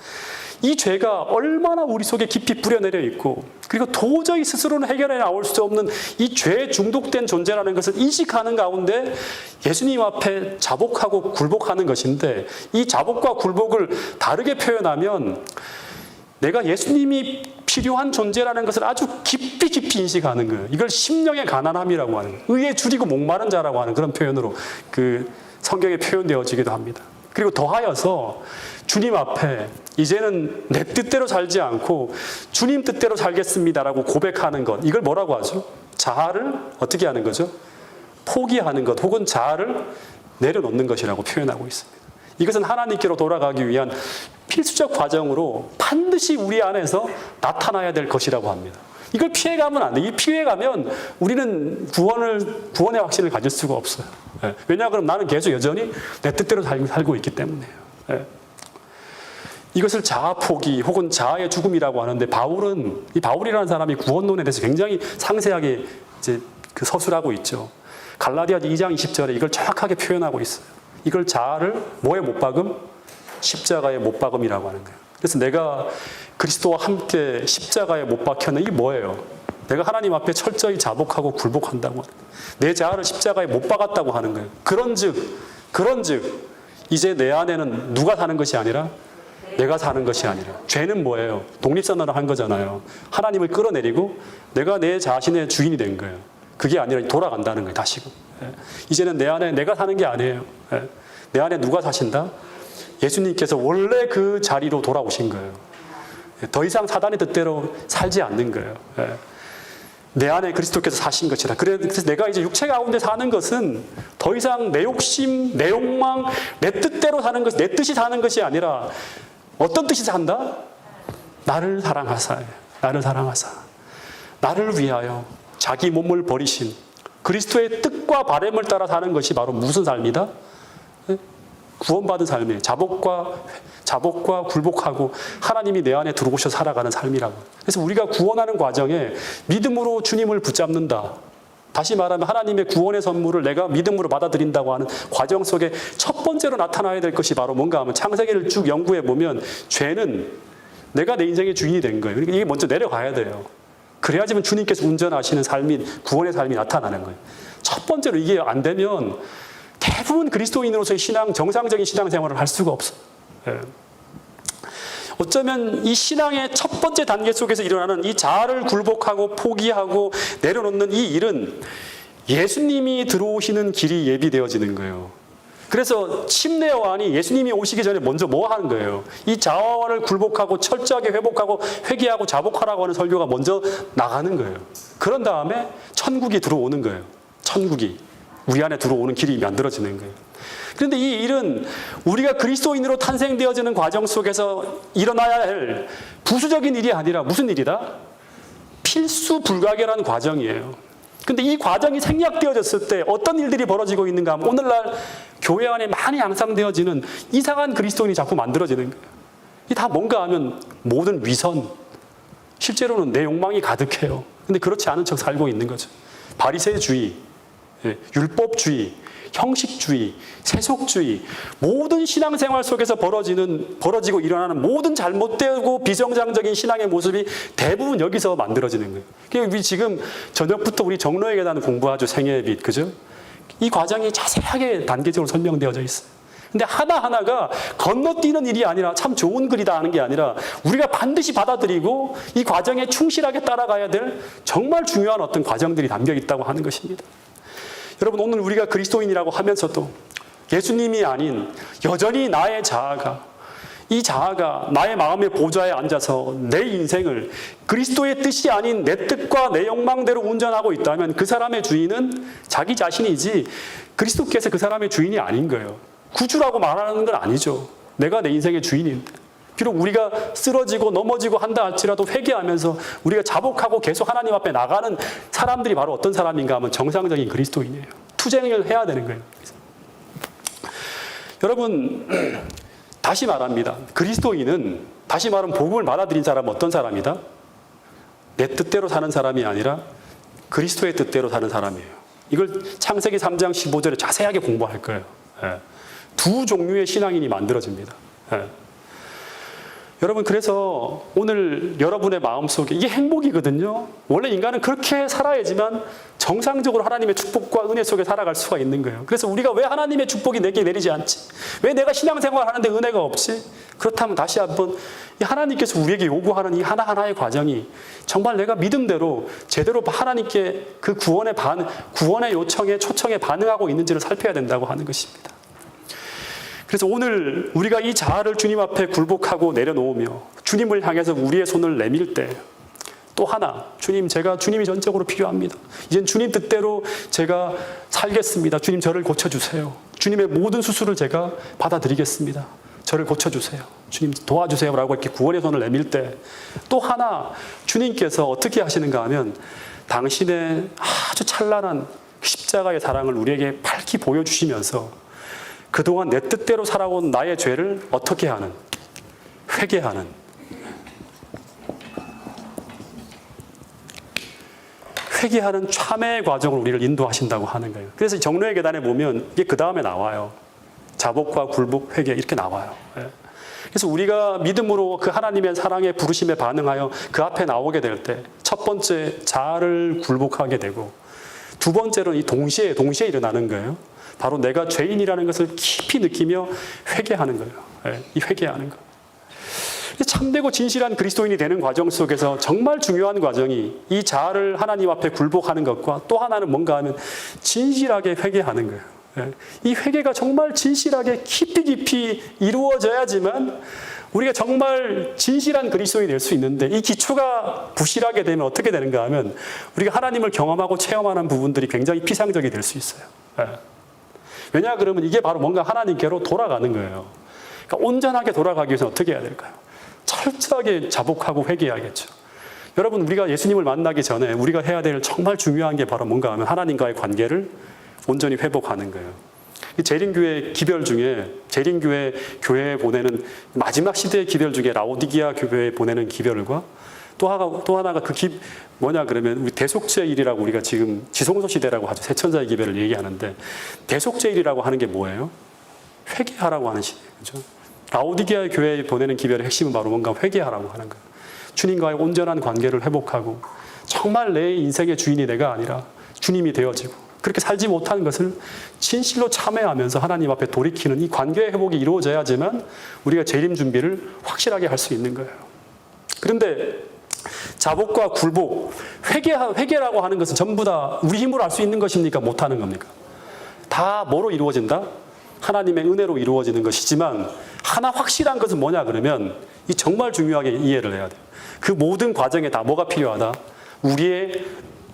이 죄가 얼마나 우리 속에 깊이 뿌려내려 있고, 그리고 도저히 스스로는 해결해 나올 수 없는 이 죄에 중독된 존재라는 것을 인식하는 가운데 예수님 앞에 자복하고 굴복하는 것인데, 이 자복과 굴복을 다르게 표현하면 내가 예수님이 필요한 존재라는 것을 아주 깊이 인식하는 거예요. 이걸 심령의 가난함이라고 하는 거예요. 의에 줄이고 목마른 자라고 하는 그런 표현으로 성경에 표현되어지기도 합니다. 그리고 더하여서 주님 앞에 이제는 내 뜻대로 살지 않고 주님 뜻대로 살겠습니다라고 고백하는 것, 이걸 뭐라고 하죠? 자아를 어떻게 하는 거죠? 포기하는 것, 혹은 자아를 내려놓는 것이라고 표현하고 있습니다. 이것은 하나님께로 돌아가기 위한 필수적 과정으로 반드시 우리 안에서 나타나야 될 것이라고 합니다. 이걸 피해가면 안 돼. 이 피해가면 우리는 구원의 확신을 가질 수가 없어요. 왜냐 그럼 나는 계속 여전히 내 뜻대로 살고 있기 때문에요. 이것을 자아 포기 혹은 자아의 죽음이라고 하는데, 바울이라는 사람이 구원론에 대해서 굉장히 상세하게 서술하고 있죠. 갈라디아서 2장 20절에 이걸 정확하게 표현하고 있어요. 이걸 자아를 뭐에 못 박음? 십자가에 못 박음이라고 하는 거예요. 그래서 내가 그리스도와 함께 십자가에 못 박혀는 이게 뭐예요? 내가 하나님 앞에 철저히 자복하고 굴복한다고 하는 거예요. 내 자아를 십자가에 못 박았다고 하는 거예요. 그런즉 이제 내 안에는 누가 사는 것이 아니라 내가 사는 것이 아니라, 죄는 뭐예요? 독립선언을 한 거잖아요. 하나님을 끌어내리고 내가 내 자신의 주인이 된 거예요. 그게 아니라 돌아간다는 거예요. 다시금. 이제는 내 안에 내가 사는 게 아니에요. 내 안에 누가 사신다? 예수님께서 원래 그 자리로 돌아오신 거예요. 더 이상 사단의 뜻대로 살지 않는 거예요. 내 안에 그리스도께서 사신 것이라. 그래서 내가 이제 육체 가운데 사는 것은 더 이상 내 욕심, 내 욕망, 내 뜻대로 사는 것, 내 뜻이 사는 것이 아니라 어떤 뜻이 산다? 나를 사랑하사, 나를 위하여 자기 몸을 버리신 그리스도의 뜻과 바람을 따라 사는 것이 바로 무슨 삶이다? 구원받은 삶이에요. 자복과 굴복하고 하나님이 내 안에 들어오셔 살아가는 삶이라고. 그래서 우리가 구원하는 과정에 믿음으로 주님을 붙잡는다. 다시 말하면 하나님의 구원의 선물을 내가 믿음으로 받아들인다고 하는 과정 속에 첫 번째로 나타나야 될 것이 바로 뭔가 하면, 창세기를 쭉 연구해 보면 죄는 내가 내 인생의 주인이 된 거예요. 그러니까 이게 먼저 내려가야 돼요. 그래야지만 주님께서 운전하시는 삶이, 구원의 삶이 나타나는 거예요. 첫 번째로 이게 안 되면 대부분 그리스도인으로서의 정상적인 신앙생활을 할 수가 없어요. 어쩌면 이 신앙의 첫 번째 단계 속에서 일어나는 이 자아를 굴복하고 포기하고 내려놓는 이 일은 예수님이 들어오시는 길이 예비되어지는 거예요. 그래서 침례 요한이 예수님이 오시기 전에 먼저 뭐 하는 거예요? 이 자아를 굴복하고 철저하게 회복하고 회개하고 자복하라고 하는 설교가 먼저 나가는 거예요. 그런 다음에 천국이 들어오는 거예요. 천국이 우리 안에 들어오는 길이 만들어지는 거예요. 그런데 이 일은 우리가 그리스도인으로 탄생되어지는 과정 속에서 일어나야 할 부수적인 일이 아니라 무슨 일이다? 필수 불가결한 과정이에요. 근데 이 과정이 생략되어졌을 때 어떤 일들이 벌어지고 있는가 하면, 오늘날 교회 안에 많이 양상되어지는 이상한 그리스도인이 자꾸 만들어지는 거예요. 이게 다 뭔가 하면 모든 위선, 실제로는 내 욕망이 가득해요. 근데 그렇지 않은 척 살고 있는 거죠. 바리새주의, 율법주의, 형식주의, 세속주의, 모든 신앙생활 속에서 벌어지고 일어나는 모든 잘못되고 비정상적인 신앙의 모습이 대부분 여기서 만들어지는 거예요. 그러니까 우리 지금 저녁부터 우리 정로의 계단 공부하죠. 생애의 빛, 그죠? 이 과정이 자세하게 단계적으로 설명되어져 있어요. 근데 하나하나가 건너뛰는 일이 아니라 참 좋은 글이다 하는 게 아니라 우리가 반드시 받아들이고 이 과정에 충실하게 따라가야 될 정말 중요한 어떤 과정들이 담겨 있다고 하는 것입니다. 여러분, 오늘 우리가 그리스도인이라고 하면서도 예수님이 아닌 여전히 나의 자아가, 이 자아가 나의 마음의 보좌에 앉아서 내 인생을 그리스도의 뜻이 아닌 내 뜻과 내 욕망대로 운전하고 있다면 그 사람의 주인은 자기 자신이지 그리스도께서 그 사람의 주인이 아닌 거예요. 구주라고 말하는 건 아니죠. 내가 내 인생의 주인인데. 비록 우리가 쓰러지고 넘어지고 한다 할지라도 회개하면서 우리가 자복하고 계속 하나님 앞에 나가는 사람들이 바로 어떤 사람인가 하면 정상적인 그리스도인이에요. 투쟁을 해야 되는 거예요. 여러분, 다시 말합니다. 그리스도인은, 다시 말하면 복음을 받아들인 사람은 어떤 사람이다? 내 뜻대로 사는 사람이 아니라 그리스도의 뜻대로 사는 사람이에요. 이걸 창세기 3장 15절에 자세하게 공부할 거예요. 두 종류의 신앙인이 만들어집니다. 여러분, 그래서 오늘 여러분의 마음속에 이게 행복이거든요. 원래 인간은 그렇게 살아야지만 정상적으로 하나님의 축복과 은혜 속에 살아갈 수가 있는 거예요. 그래서 우리가 왜 하나님의 축복이 내게 내리지 않지? 왜 내가 신앙생활 하는데 은혜가 없지? 그렇다면 다시 한번 이 하나님께서 우리에게 요구하는 이 하나하나의 과정이 정말 내가 믿음대로 제대로 하나님께 그 구원의 요청에 초청에 반응하고 있는지를 살펴야 된다고 하는 것입니다. 그래서 오늘 우리가 이 자아를 주님 앞에 굴복하고 내려놓으며 주님을 향해서 우리의 손을 내밀 때 또 하나, 제가 주님이 전적으로 필요합니다. 이젠 주님 뜻대로 제가 살겠습니다. 주님 저를 고쳐주세요. 주님의 모든 수술을 제가 받아들이겠습니다. 저를 고쳐주세요. 주님 도와주세요. 라고 이렇게 구원의 손을 내밀 때 또 하나, 주님께서 어떻게 하시는가 하면 당신의 아주 찬란한 십자가의 사랑을 우리에게 밝히 보여주시면서 그동안 내 뜻대로 살아온 나의 죄를 어떻게 하는? 회개하는 참회의 과정을 우리를 인도하신다고 하는 거예요. 그래서 정로의 계단에 보면 이게 그 다음에 나와요. 자복과 굴복, 회개 이렇게 나와요. 그래서 우리가 믿음으로 그 하나님의 사랑의 부르심에 반응하여 그 앞에 나오게 될 때 첫 번째 자아를 굴복하게 되고 두 번째로는 이 동시에 일어나는 거예요. 바로 내가 죄인이라는 것을 깊이 느끼며 회개하는 거예요. 이 회개하는 거. 참되고 진실한 그리스도인이 되는 과정 속에서 정말 중요한 과정이 이 자아를 하나님 앞에 굴복하는 것과 또 하나는 뭔가 하면 진실하게 회개하는 거예요. 이 회개가 정말 진실하게 깊이 이루어져야지만 우리가 정말 진실한 그리스도인이 될 수 있는데 이 기초가 부실하게 되면 어떻게 되는가 하면 우리가 하나님을 경험하고 체험하는 부분들이 굉장히 피상적이 될 수 있어요. 왜냐 그러면 이게 바로 뭔가 하나님께로 돌아가는 거예요. 그러니까 온전하게 돌아가기 위해서는 어떻게 해야 될까요? 철저하게 자복하고 회개해야겠죠. 여러분, 우리가 예수님을 만나기 전에 우리가 해야 될 정말 중요한 게 바로 뭔가 하면 하나님과의 관계를 온전히 회복하는 거예요. 재림교회 기별 중에 재림교회 교회에 보내는 마지막 시대의 기별 중에 라오디게아 교회에 보내는 기별과 또 하나가 뭐냐 그러면 우리 대속죄일이라고 우리가 지금 지성소 시대라고 하죠. 세천자의 기별을 얘기하는데 대속죄일이라고 하는 게 뭐예요? 회개하라고 하는 시대예요. 그렇죠? 라오디게아 교회에 보내는 기별의 핵심은 바로 뭔가 회개하라고 하는 거예요. 주님과의 온전한 관계를 회복하고 정말 내 인생의 주인이 내가 아니라 주님이 되어지고 그렇게 살지 못하는 것을 진실로 참회하면서 하나님 앞에 돌이키는 이 관계의 회복이 이루어져야지만 우리가 재림 준비를 확실하게 할 수 있는 거예요. 그런데 자복과 굴복, 회개라고 하는 것은 전부 다 우리 힘으로 할 수 있는 것입니까? 못하는 겁니까? 다 뭐로 이루어진다? 하나님의 은혜로 이루어지는 것이지만 하나 확실한 것은 뭐냐 그러면 이 정말 중요하게 이해를 해야 돼요. 그 모든 과정에 다 뭐가 필요하다? 우리의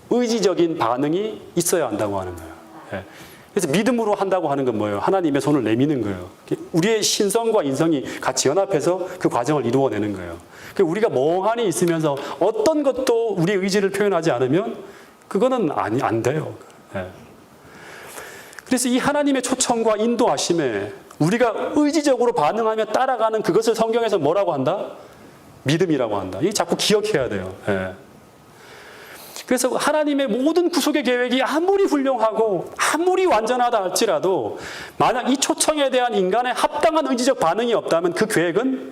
의지적인 반응이 있어야 한다고 하는 거예요. 그래서 믿음으로 한다고 하는 건 뭐예요? 하나님의 손을 내미는 거예요. 우리의 신성과 인성이 같이 연합해서 그 과정을 이루어내는 거예요. 우리가 멍하니 있으면서 어떤 것도 우리의 의지를 표현하지 않으면 그거는 안 돼요. 그래서 이 하나님의 초청과 인도하심에 우리가 의지적으로 반응하며 따라가는 그것을 성경에서 뭐라고 한다? 믿음이라고 한다. 이 자꾸 기억해야 돼요. 그래서 하나님의 모든 구속의 계획이 아무리 훌륭하고 아무리 완전하다 할지라도 만약 이 초청에 대한 인간의 합당한 의지적 반응이 없다면 그 계획은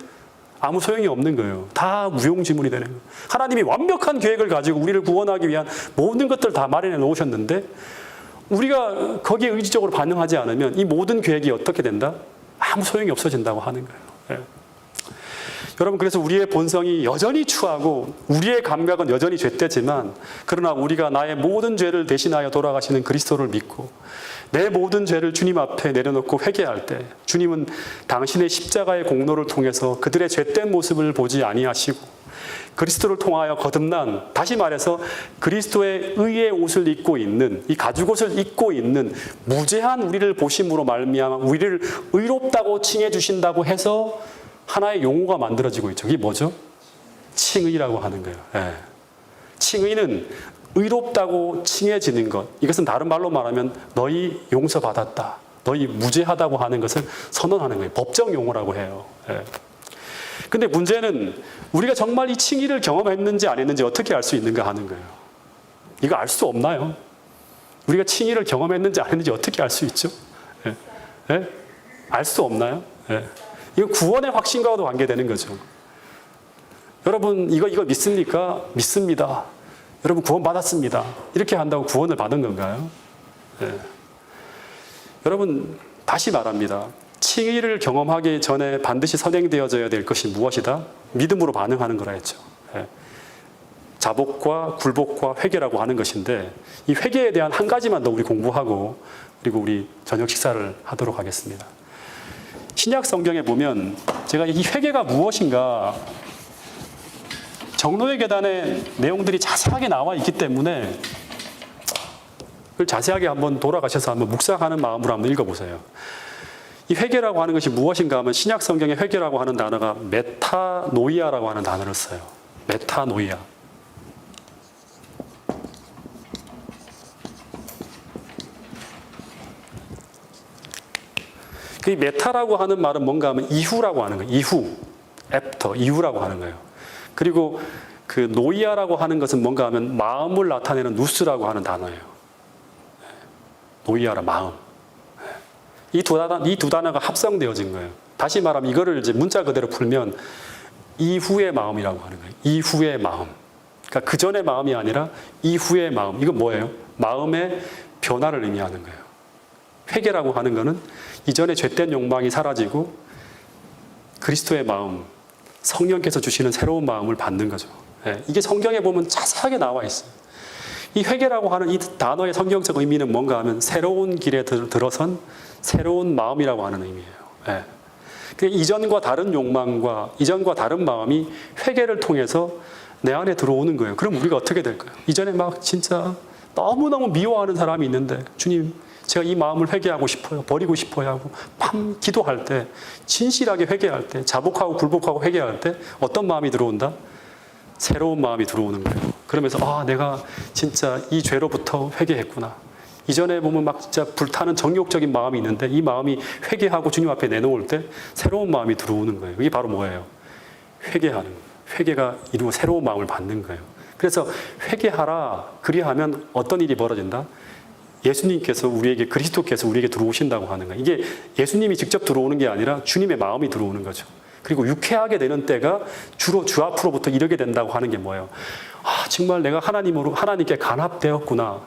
아무 소용이 없는 거예요. 다 무용지물이 되는 거예요. 하나님이 완벽한 계획을 가지고 우리를 구원하기 위한 모든 것들 다 마련해 놓으셨는데 우리가 거기에 의지적으로 반응하지 않으면 이 모든 계획이 어떻게 된다? 아무 소용이 없어진다고 하는 거예요. 여러분, 그래서 우리의 본성이 여전히 추하고 우리의 감각은 여전히 죄되지만 그러나 우리가 나의 모든 죄를 대신하여 돌아가시는 그리스도를 믿고 내 모든 죄를 주님 앞에 내려놓고 회개할 때 주님은 당신의 십자가의 공로를 통해서 그들의 죄된 모습을 보지 아니하시고 그리스도를 통하여 거듭난, 다시 말해서 그리스도의 의의 옷을 입고 있는, 이 가죽옷을 입고 있는 무죄한 우리를 보심으로 말미암아 우리를 의롭다고 칭해 주신다고 해서 하나의 용어가 만들어지고 있죠. 이게 뭐죠? 칭의라고 하는 거예요. 칭의는 의롭다고 칭해지는 것. 이것은 다른 말로 말하면 너희 용서받았다, 너희 무죄하다고 하는 것을 선언하는 거예요. 법정 용어라고 해요. 근데 문제는 우리가 정말 이 칭의를 경험했는지 안 했는지 어떻게 알 수 있는가 하는 거예요. 이거 알 수 없나요? 우리가 칭의를 경험했는지 안 했는지 어떻게 알 수 있죠? 알 수 없나요? 이거 구원의 확신과도 관계되는 거죠. 여러분 이거 믿습니까? 믿습니다. 여러분 구원 받았습니다. 이렇게 한다고 구원을 받은 건가요? 네. 여러분 다시 말합니다. 칭의를 경험하기 전에 반드시 선행되어져야 될 것이 무엇이다? 믿음으로 반응하는 거라 했죠. 네. 자복과 굴복과 회개라고 하는 것인데 이 회개에 대한 한 가지만 더 우리 공부하고 그리고 우리 저녁 식사를 하도록 하겠습니다. 신약 성경에 보면 제가 이 회개가 무엇인가 정로의 계단의 내용들이 자세하게 나와 있기 때문에 그걸 자세하게 한번 돌아가셔서 한번 묵상하는 마음으로 한번 읽어보세요. 이 회개라고 하는 것이 무엇인가 하면 신약 성경에 회개라고 하는 단어가 메타노이아라고 하는 단어를 써요. 메타노이아. 그 메타라고 하는 말은 뭔가 하면 이후라고 하는 거예요. 이후, 애프터, 이후라고 하는 거예요. 그리고 그 노이아라고 하는 것은 뭔가 하면 마음을 나타내는 누스라고 하는 단어예요. 노이아라 마음. 이 두 단어가 합성되어진 거예요. 다시 말하면 이거를 이제 문자 그대로 풀면 이후의 마음이라고 하는 거예요. 이후의 마음. 그러니까 그 전의 마음이 아니라 이후의 마음. 이건 뭐예요? 마음의 변화를 의미하는 거예요. 회개라고 하는 것은 이전에 죄된 욕망이 사라지고 그리스도의 마음, 성령께서 주시는 새로운 마음을 받는 거죠. 이게 성경에 보면 자세하게 나와 있어요. 이 회개라고 하는 이 단어의 성경적 의미는 뭔가 하면 새로운 길에 들어선 새로운 마음이라고 하는 의미예요. 이전과 다른 욕망과 이전과 다른 마음이 회개를 통해서 내 안에 들어오는 거예요. 그럼 우리가 어떻게 될까요? 이전에 막 진짜 너무너무 미워하는 사람이 있는데 주님 제가 이 마음을 회개하고 싶어요. 버리고 싶어요 하고 밤 기도할 때 진실하게 회개할 때 자복하고 굴복하고 회개할 때 어떤 마음이 들어온다? 새로운 마음이 들어오는 거예요. 그러면서 내가 진짜 이 죄로부터 회개했구나. 이전에 보면 막 진짜 불타는 정욕적인 마음이 있는데 이 마음이 회개하고 주님 앞에 내놓을 때 새로운 마음이 들어오는 거예요. 이게 바로 뭐예요? 회개하는 거예요. 회개가 이루어 새로운 마음을 받는 거예요. 그래서 회개하라. 그리하면 어떤 일이 벌어진다? 예수님께서 우리에게 그리스도께서 우리에게 들어오신다고 하는 거예요. 이게 예수님이 직접 들어오는 게 아니라 주님의 마음이 들어오는 거죠. 그리고 유쾌하게 되는 때가 주로 주 앞으로부터 이르게 된다고 하는 게 뭐예요? 정말 내가 하나님께 간합되었구나.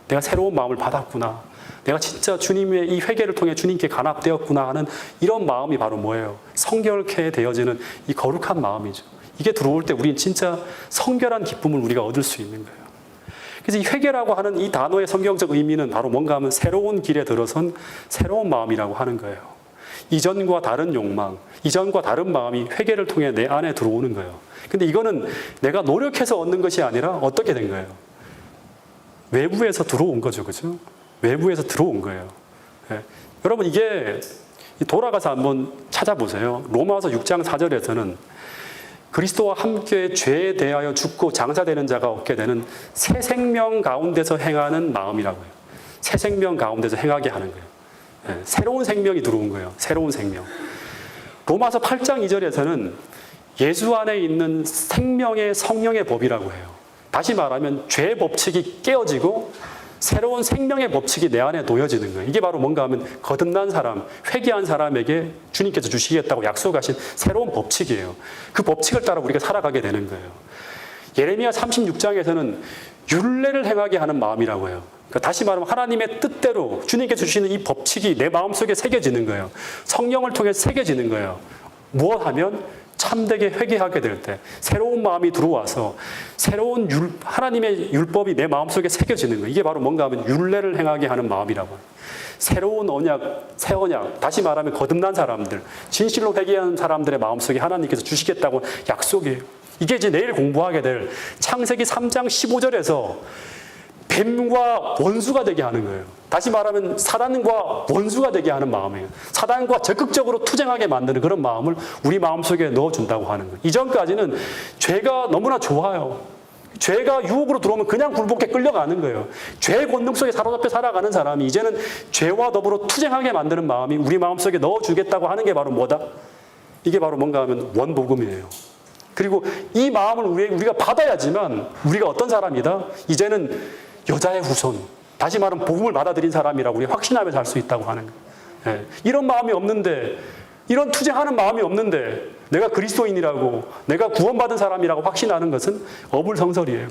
내가 새로운 마음을 받았구나. 내가 진짜 주님의 이 회개를 통해 주님께 간합되었구나 하는 이런 마음이 바로 뭐예요? 성결케 되어지는 이 거룩한 마음이죠. 이게 들어올 때 우리는 진짜 성결한 기쁨을 우리가 얻을 수 있는 거예요. 그래서 이 회개라고 하는 이 단어의 성경적 의미는 바로 뭔가 하면 새로운 길에 들어선 새로운 마음이라고 하는 거예요. 이전과 다른 욕망, 이전과 다른 마음이 회개를 통해 내 안에 들어오는 거예요. 근데 이거는 내가 노력해서 얻는 것이 아니라 어떻게 된 거예요? 외부에서 들어온 거죠. 그죠? 외부에서 들어온 거예요. 여러분 이게 돌아가서 한번 찾아보세요. 로마서 6장 4절에서는 그리스도와 함께 죄에 대하여 죽고 장사되는 자가 얻게 되는 새 생명 가운데서 행하는 마음이라고 해요. 새 생명 가운데서 행하게 하는 거예요. 새로운 생명이 들어온 거예요. 새로운 생명. 로마서 8장 2절에서는 예수 안에 있는 생명의 성령의 법이라고 해요. 다시 말하면 죄의 법칙이 깨어지고 새로운 생명의 법칙이 내 안에 놓여지는 거예요. 이게 바로 뭔가 하면 거듭난 사람, 회개한 사람에게 주님께서 주시겠다고 약속하신 새로운 법칙이에요. 그 법칙을 따라 우리가 살아가게 되는 거예요. 예레미야 36장에서는 율례를 행하게 하는 마음이라고 해요. 그러니까 다시 말하면 하나님의 뜻대로 주님께서 주시는 이 법칙이 내 마음속에 새겨지는 거예요. 성령을 통해 새겨지는 거예요. 무엇하면 참되게 회개하게 될 때 새로운 마음이 들어와서 새로운 하나님의 율법이 내 마음속에 새겨지는 거예요. 이게 바로 뭔가 하면 율례를 행하게 하는 마음이라고 해요. 새로운 언약, 새 언약, 다시 말하면 거듭난 사람들, 진실로 회개하는 사람들의 마음속에 하나님께서 주시겠다고 약속이에요. 이게 이제 내일 공부하게 될 창세기 3장 15절에서 뱀과 원수가 되게 하는 거예요. 다시 말하면 사단과 원수가 되게 하는 마음이에요. 사단과 적극적으로 투쟁하게 만드는 그런 마음을 우리 마음속에 넣어준다고 하는 거예요. 이전까지는 죄가 너무나 좋아요. 죄가 유혹으로 들어오면 그냥 굴복해 끌려가는 거예요. 죄의 권능 속에 사로잡혀 살아가는 사람이 이제는 죄와 더불어 투쟁하게 만드는 마음이 우리 마음속에 넣어주겠다고 하는 게 바로 뭐다? 이게 바로 뭔가 하면 원복음이에요. 그리고 이 마음을 우리가 받아야지만 우리가 어떤 사람이다? 이제는 여자의 후손, 다시 말하면 복음을 받아들인 사람이라고 우리 확신하며 살 수 있다고 하는 거예요. 이런 마음이 없는데, 이런 투쟁하는 마음이 없는데 내가 그리스도인이라고, 내가 구원받은 사람이라고 확신하는 것은 어불성설이에요.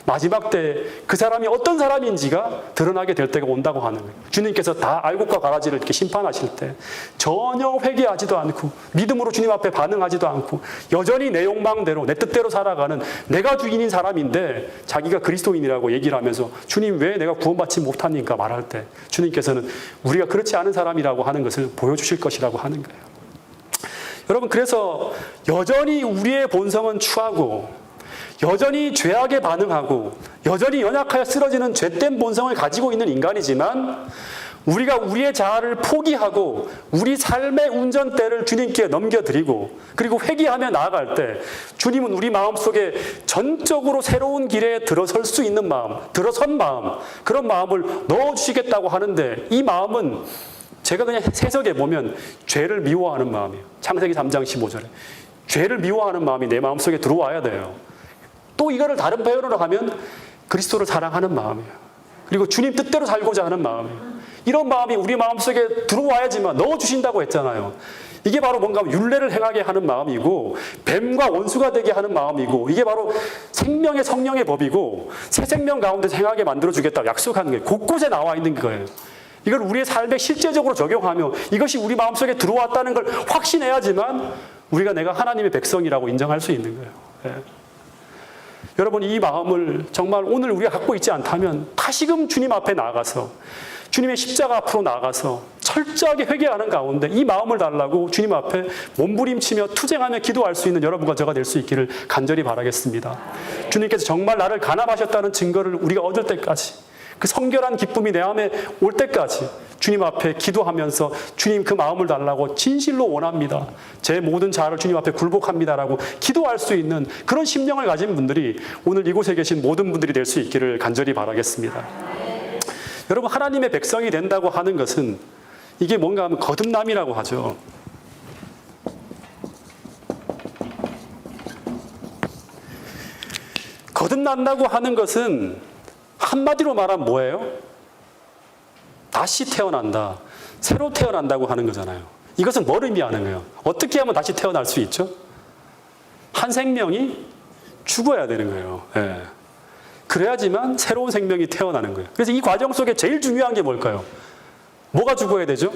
마지막 때 그 사람이 어떤 사람인지가 드러나게 될 때가 온다고 하는 거예요. 주님께서 다 알곡과 가라지를 이렇게 심판하실 때 전혀 회개하지도 않고 믿음으로 주님 앞에 반응하지도 않고 여전히 내 욕망대로 내 뜻대로 살아가는 내가 주인인 사람인데 자기가 그리스도인이라고 얘기를 하면서 주님 왜 내가 구원받지 못합니까 말할 때 주님께서는 우리가 그렇지 않은 사람이라고 하는 것을 보여주실 것이라고 하는 거예요. 여러분, 그래서 여전히 우리의 본성은 추하고 여전히 죄악에 반응하고 여전히 연약하여 쓰러지는 죄된 본성을 가지고 있는 인간이지만 우리가 우리의 자아를 포기하고 우리 삶의 운전대를 주님께 넘겨드리고 그리고 회개하며 나아갈 때 주님은 우리 마음속에 전적으로 새로운 길에 들어설 수 있는 마음, 들어선 마음, 그런 마음을 넣어주시겠다고 하는데 이 마음은 제가 그냥 해석해 보면 죄를 미워하는 마음이에요. 창세기 3장 15절에 죄를 미워하는 마음이 내 마음속에 들어와야 돼요. 또 이거를 다른 표현으로 하면 그리스도를 사랑하는 마음이에요. 그리고 주님 뜻대로 살고자 하는 마음이에요. 이런 마음이 우리 마음속에 들어와야지만 넣어주신다고 했잖아요. 이게 바로 뭔가 율례를 행하게 하는 마음이고 뱀과 원수가 되게 하는 마음이고 이게 바로 생명의 성령의 법이고 새 생명 가운데서 행하게 만들어주겠다고 약속하는 거예요. 곳곳에 나와 있는 거예요. 이걸 우리의 삶에 실제적으로 적용하며 이것이 우리 마음속에 들어왔다는 걸 확신해야지만 우리가 내가 하나님의 백성이라고 인정할 수 있는 거예요. 예. 여러분, 이 마음을 정말 오늘 우리가 갖고 있지 않다면 다시금 주님 앞에 나아가서 주님의 십자가 앞으로 나아가서 철저하게 회개하는 가운데 이 마음을 달라고 주님 앞에 몸부림치며 투쟁하며 기도할 수 있는 여러분과 저가 될 수 있기를 간절히 바라겠습니다. 주님께서 정말 나를 간합하셨다는 증거를 우리가 얻을 때까지 그 성결한 기쁨이 내 안에 올 때까지 주님 앞에 기도하면서 주님 그 마음을 달라고 진실로 원합니다. 제 모든 자아를 주님 앞에 굴복합니다라고 기도할 수 있는 그런 심령을 가진 분들이 오늘 이곳에 계신 모든 분들이 될 수 있기를 간절히 바라겠습니다. 여러분, 하나님의 백성이 된다고 하는 것은 이게 뭔가 하면 거듭남이라고 하죠. 거듭난다고 하는 것은 한마디로 말하면 뭐예요? 다시 태어난다. 새로 태어난다고 하는 거잖아요. 이것은 뭘 의미하는 거예요? 어떻게 하면 다시 태어날 수 있죠? 한 생명이 죽어야 되는 거예요. 예. 그래야지만 새로운 생명이 태어나는 거예요. 그래서 이 과정 속에 제일 중요한 게 뭘까요? 뭐가 죽어야 되죠?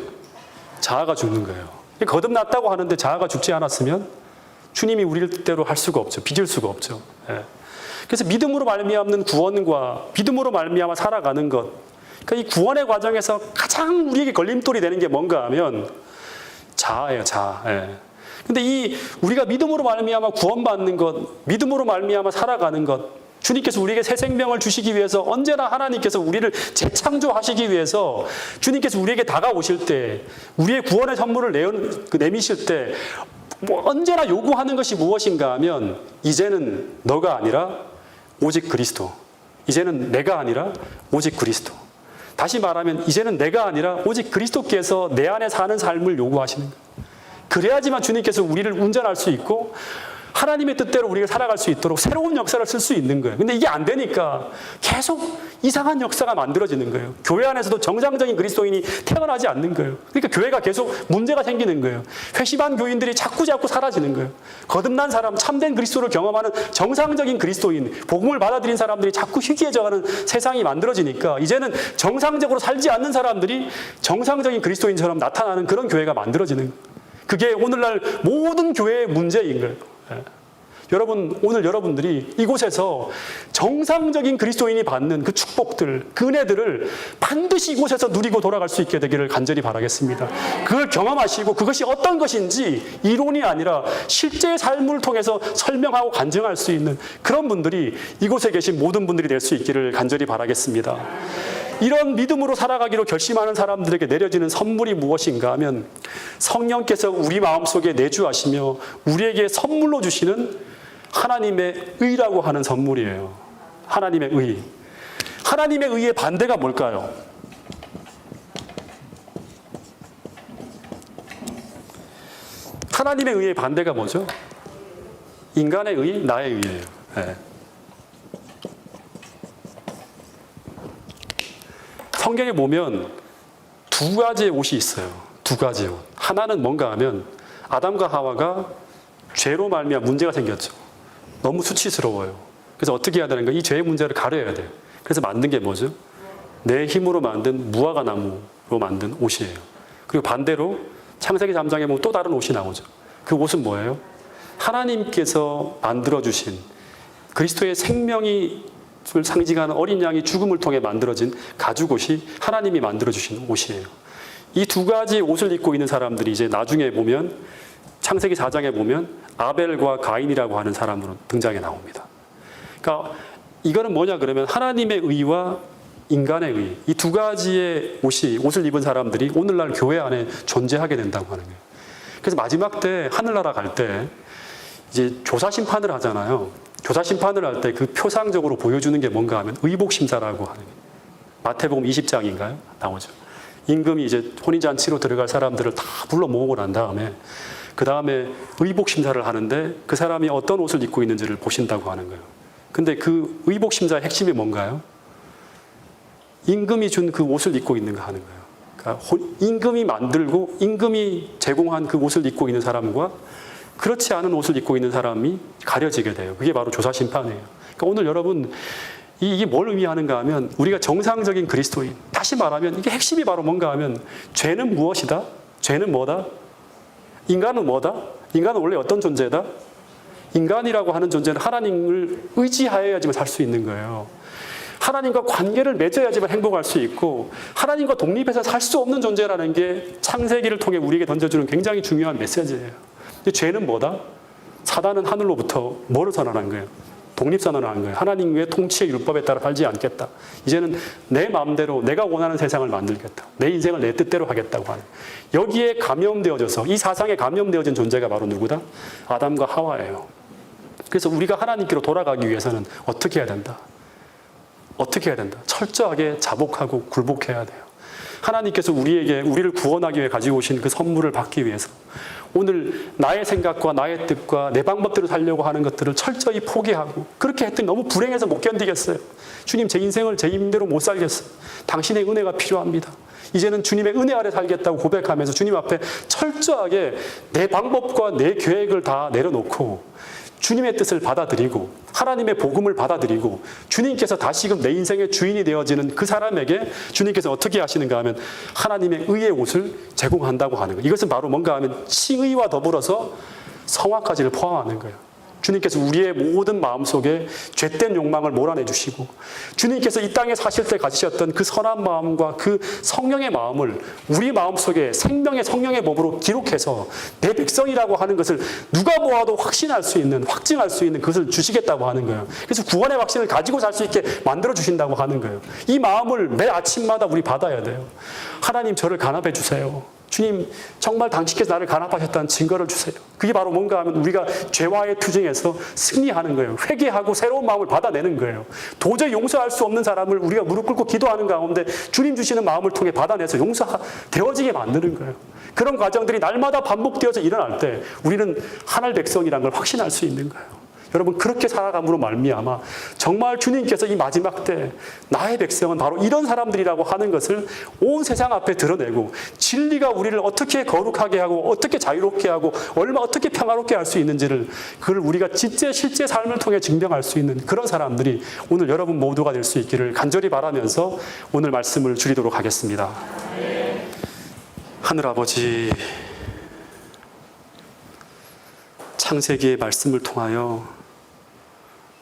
자아가 죽는 거예요. 거듭났다고 하는데 자아가 죽지 않았으면 주님이 우리를 뜻대로 할 수가 없죠. 빚을 수가 없죠. 예. 그래서 믿음으로 말미암는 구원과 믿음으로 말미암아 살아가는 것, 그러니까 이 구원의 과정에서 가장 우리에게 걸림돌이 되는 게 뭔가 하면 자아예요, 자아. 예. 근데 이 우리가 믿음으로 말미암아 구원받는 것, 믿음으로 말미암아 살아가는 것, 주님께서 우리에게 새 생명을 주시기 위해서 언제나 하나님께서 우리를 재창조하시기 위해서 주님께서 우리에게 다가오실 때, 우리의 구원의 선물을 내미실 때 언제나 요구하는 것이 무엇인가 하면 이제는 너가 아니라 오직 그리스도. 이제는 내가 아니라 오직 그리스도. 다시 말하면 이제는 내가 아니라 오직 그리스도께서 내 안에 사는 삶을 요구하시는 거예요. 그래야지만 주님께서 우리를 운전할 수 있고 하나님의 뜻대로 우리가 살아갈 수 있도록 새로운 역사를 쓸 수 있는 거예요. 근데 이게 안 되니까 계속 이상한 역사가 만들어지는 거예요. 교회 안에서도 정상적인 그리스도인이 태어나지 않는 거예요. 그러니까 교회가 계속 문제가 생기는 거예요. 회심한 교인들이 자꾸 사라지는 거예요. 거듭난 사람, 참된 그리스도를 경험하는 정상적인 그리스도인, 복음을 받아들인 사람들이 자꾸 희귀해져가는 세상이 만들어지니까 이제는 정상적으로 살지 않는 사람들이 정상적인 그리스도인처럼 나타나는 그런 교회가 만들어지는 거예요. 그게 오늘날 모든 교회의 문제인 거예요. 예. 여러분, 오늘 여러분들이 이곳에서 정상적인 그리스도인이 받는 그 축복들, 그 은혜들을 반드시 이곳에서 누리고 돌아갈 수 있게 되기를 간절히 바라겠습니다. 그걸 경험하시고 그것이 어떤 것인지 이론이 아니라 실제의 삶을 통해서 설명하고 간증할 수 있는 그런 분들이 이곳에 계신 모든 분들이 될 수 있기를 간절히 바라겠습니다. 이런 믿음으로 살아가기로 결심하는 사람들에게 내려지는 선물이 무엇인가 하면 성령께서 우리 마음속에 내주하시며 우리에게 선물로 주시는 하나님의 의라고 하는 선물이에요. 하나님의 의. 하나님의 의의 반대가 뭘까요? 하나님의 의의 반대가 뭐죠? 인간의 의, 나의 의예요. 네. 성경에 보면 두 가지의 옷이 있어요. 두 가지의 옷. 하나는 뭔가 하면 아담과 하와가 죄로 말미암아 문제가 생겼죠. 너무 수치스러워요. 그래서 어떻게 해야 되는가? 이 죄의 문제를 가려야 돼요. 그래서 만든 게 뭐죠? 내 힘으로 만든 무화과 나무로 만든 옷이에요. 그리고 반대로 창세기 3장에 보면 또 다른 옷이 나오죠. 그 옷은 뭐예요? 하나님께서 만들어주신 그리스도의 생명을 상징하는 어린 양이 죽음을 통해 만들어진 가죽옷이 하나님이 만들어주신 옷이에요. 이 두 가지 옷을 입고 있는 사람들이 이제 나중에 보면 창세기 4장에 보면 아벨과 가인이라고 하는 사람으로 등장해 나옵니다. 그러니까 이거는 뭐냐 그러면 하나님의 의와 인간의 의, 이 두 가지의 옷을 입은 사람들이 오늘날 교회 안에 존재하게 된다고 하는 거예요. 그래서 마지막 때 하늘나라 갈 때 이제 조사 심판을 하잖아요. 조사 심판을 할 때 그 표상적으로 보여주는 게 뭔가 하면 의복심사라고 하는 거예요. 마태복음 20장인가요? 나오죠. 임금이 이제 혼인잔치로 들어갈 사람들을 다 불러 모으고 난 다음에 그 다음에 의복심사를 하는데 그 사람이 어떤 옷을 입고 있는지를 보신다고 하는 거예요. 근데 그 의복심사의 핵심이 뭔가요? 임금이 준 그 옷을 입고 있는가 하는 거예요. 그러니까 임금이 만들고 임금이 제공한 그 옷을 입고 있는 사람과 그렇지 않은 옷을 입고 있는 사람이 가려지게 돼요. 그게 바로 조사심판이에요. 그러니까 오늘 여러분 이게 뭘 의미하는가 하면 우리가 정상적인 그리스도인, 다시 말하면 이게 핵심이 바로 뭔가 하면 죄는 무엇이다? 죄는 뭐다? 인간은 뭐다? 인간은 원래 어떤 존재다? 인간이라고 하는 존재는 하나님을 의지하여야지만 살 수 있는 거예요. 하나님과 관계를 맺어야지만 행복할 수 있고 하나님과 독립해서 살 수 없는 존재라는 게 창세기를 통해 우리에게 던져주는 굉장히 중요한 메시지예요. 근데 죄는 뭐다? 사단은 하늘로부터 뭐를 선언한 거예요? 독립선언을 한 거예요. 하나님의 통치의 율법에 따라 살지 않겠다. 이제는 내 마음대로 내가 원하는 세상을 만들겠다. 내 인생을 내 뜻대로 하겠다고 하는. 여기에 감염되어져서 이 사상에 감염되어진 존재가 바로 누구다? 아담과 하와예요. 그래서 우리가 하나님께로 돌아가기 위해서는 어떻게 해야 된다? 어떻게 해야 된다? 철저하게 자복하고 굴복해야 돼요. 하나님께서 우리를 구원하기 위해 가지고 오신 그 선물을 받기 위해서 오늘 나의 생각과 나의 뜻과 내 방법대로 살려고 하는 것들을 철저히 포기하고 그렇게 했더니 너무 불행해서 못 견디겠어요. 주님, 제 인생을 제 힘대로 못 살겠어요. 당신의 은혜가 필요합니다. 이제는 주님의 은혜 아래 살겠다고 고백하면서 주님 앞에 철저하게 내 방법과 내 계획을 다 내려놓고 주님의 뜻을 받아들이고 하나님의 복음을 받아들이고 주님께서 다시금 내 인생의 주인이 되어지는 그 사람에게 주님께서 어떻게 하시는가 하면 하나님의 의의 옷을 제공한다고 하는 거예요. 이것은 바로 뭔가 하면 칭의와 더불어서 성화까지를 포함하는 거예요. 주님께서 우리의 모든 마음속에 죄된 욕망을 몰아내주시고 주님께서 이 땅에 사실 때 가지셨던 그 선한 마음과 그 성령의 마음을 우리 마음속에 생명의 성령의 법으로 기록해서 내 백성이라고 하는 것을 누가 보아도 확신할 수 있는, 확증할 수 있는 그것을 주시겠다고 하는 거예요. 그래서 구원의 확신을 가지고 살 수 있게 만들어주신다고 하는 거예요. 이 마음을 매 아침마다 우리 받아야 돼요. 하나님, 저를 간합해 주세요. 주님, 정말 당신께서 나를 간합하셨다는 증거를 주세요. 그게 바로 뭔가 하면 우리가 죄와의 투쟁에서 승리하는 거예요. 회개하고 새로운 마음을 받아내는 거예요. 도저히 용서할 수 없는 사람을 우리가 무릎 꿇고 기도하는 가운데 주님 주시는 마음을 통해 받아내서 용서되어지게 만드는 거예요. 그런 과정들이 날마다 반복되어서 일어날 때 우리는 하늘 백성이라는 걸 확신할 수 있는 거예요. 여러분, 그렇게 살아감으로 말미암아 정말 주님께서 이 마지막 때 나의 백성은 바로 이런 사람들이라고 하는 것을 온 세상 앞에 드러내고 진리가 우리를 어떻게 거룩하게 하고 어떻게 자유롭게 하고 어떻게 평화롭게 할 수 있는지를 그걸 우리가 진짜 실제 삶을 통해 증명할 수 있는 그런 사람들이 오늘 여러분 모두가 될 수 있기를 간절히 바라면서 오늘 말씀을 줄이도록 하겠습니다. 하늘아버지, 창세기의 말씀을 통하여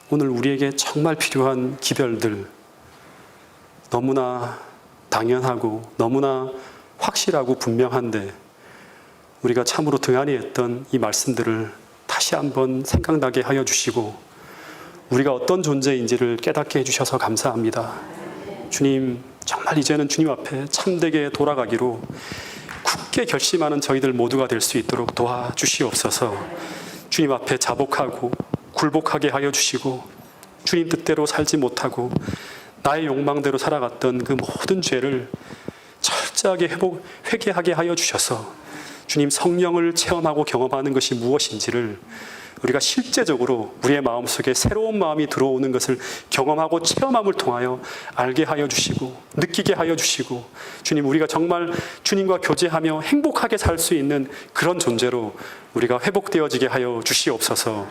오늘 우리에게 정말 필요한 기별들, 너무나 당연하고 너무나 확실하고 분명한데 우리가 참으로 등한히 했던 이 말씀들을 다시 한번 생각나게 하여 주시고 우리가 어떤 존재인지를 깨닫게 해주셔서 감사합니다. 주님, 정말 이제는 주님 앞에 참되게 돌아가기로 굳게 결심하는 저희들 모두가 될 수 있도록 도와주시옵소서. 주님 앞에 자복하고 굴복하게 하여 주시고 주님 뜻대로 살지 못하고 나의 욕망대로 살아갔던 그 모든 죄를 철저하게 회개하게 하여 주셔서 주님, 성령을 체험하고 경험하는 것이 무엇인지를 우리가 실제적으로 우리의 마음속에 새로운 마음이 들어오는 것을 경험하고 체험함을 통하여 알게 하여 주시고 느끼게 하여 주시고, 주님, 우리가 정말 주님과 교제하며 행복하게 살 수 있는 그런 존재로 우리가 회복되어지게 하여 주시옵소서.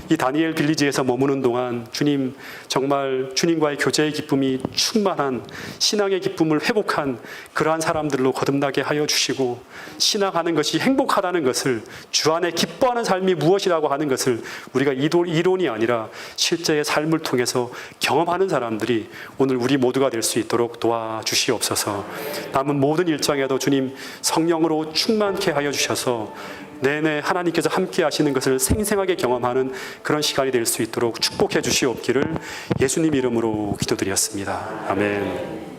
이 다니엘 빌리지에서 머무는 동안 주님, 정말 주님과의 교제의 기쁨이 충만한 신앙의 기쁨을 회복한 그러한 사람들로 거듭나게 하여 주시고, 신앙하는 것이 행복하다는 것을, 주 안에 기뻐하는 삶이 무엇이라고 하는 것을 우리가 이론이 아니라 실제의 삶을 통해서 경험하는 사람들이 오늘 우리 모두가 될 수 있도록 도와주시옵소서. 남은 모든 일정에도 주님 성령으로 충만케 하여 주셔서 내내 하나님께서 함께 하시는 것을 생생하게 경험하는 그런 시간이 될 수 있도록 축복해 주시옵기를 예수님 이름으로 기도드렸습니다. 아멘.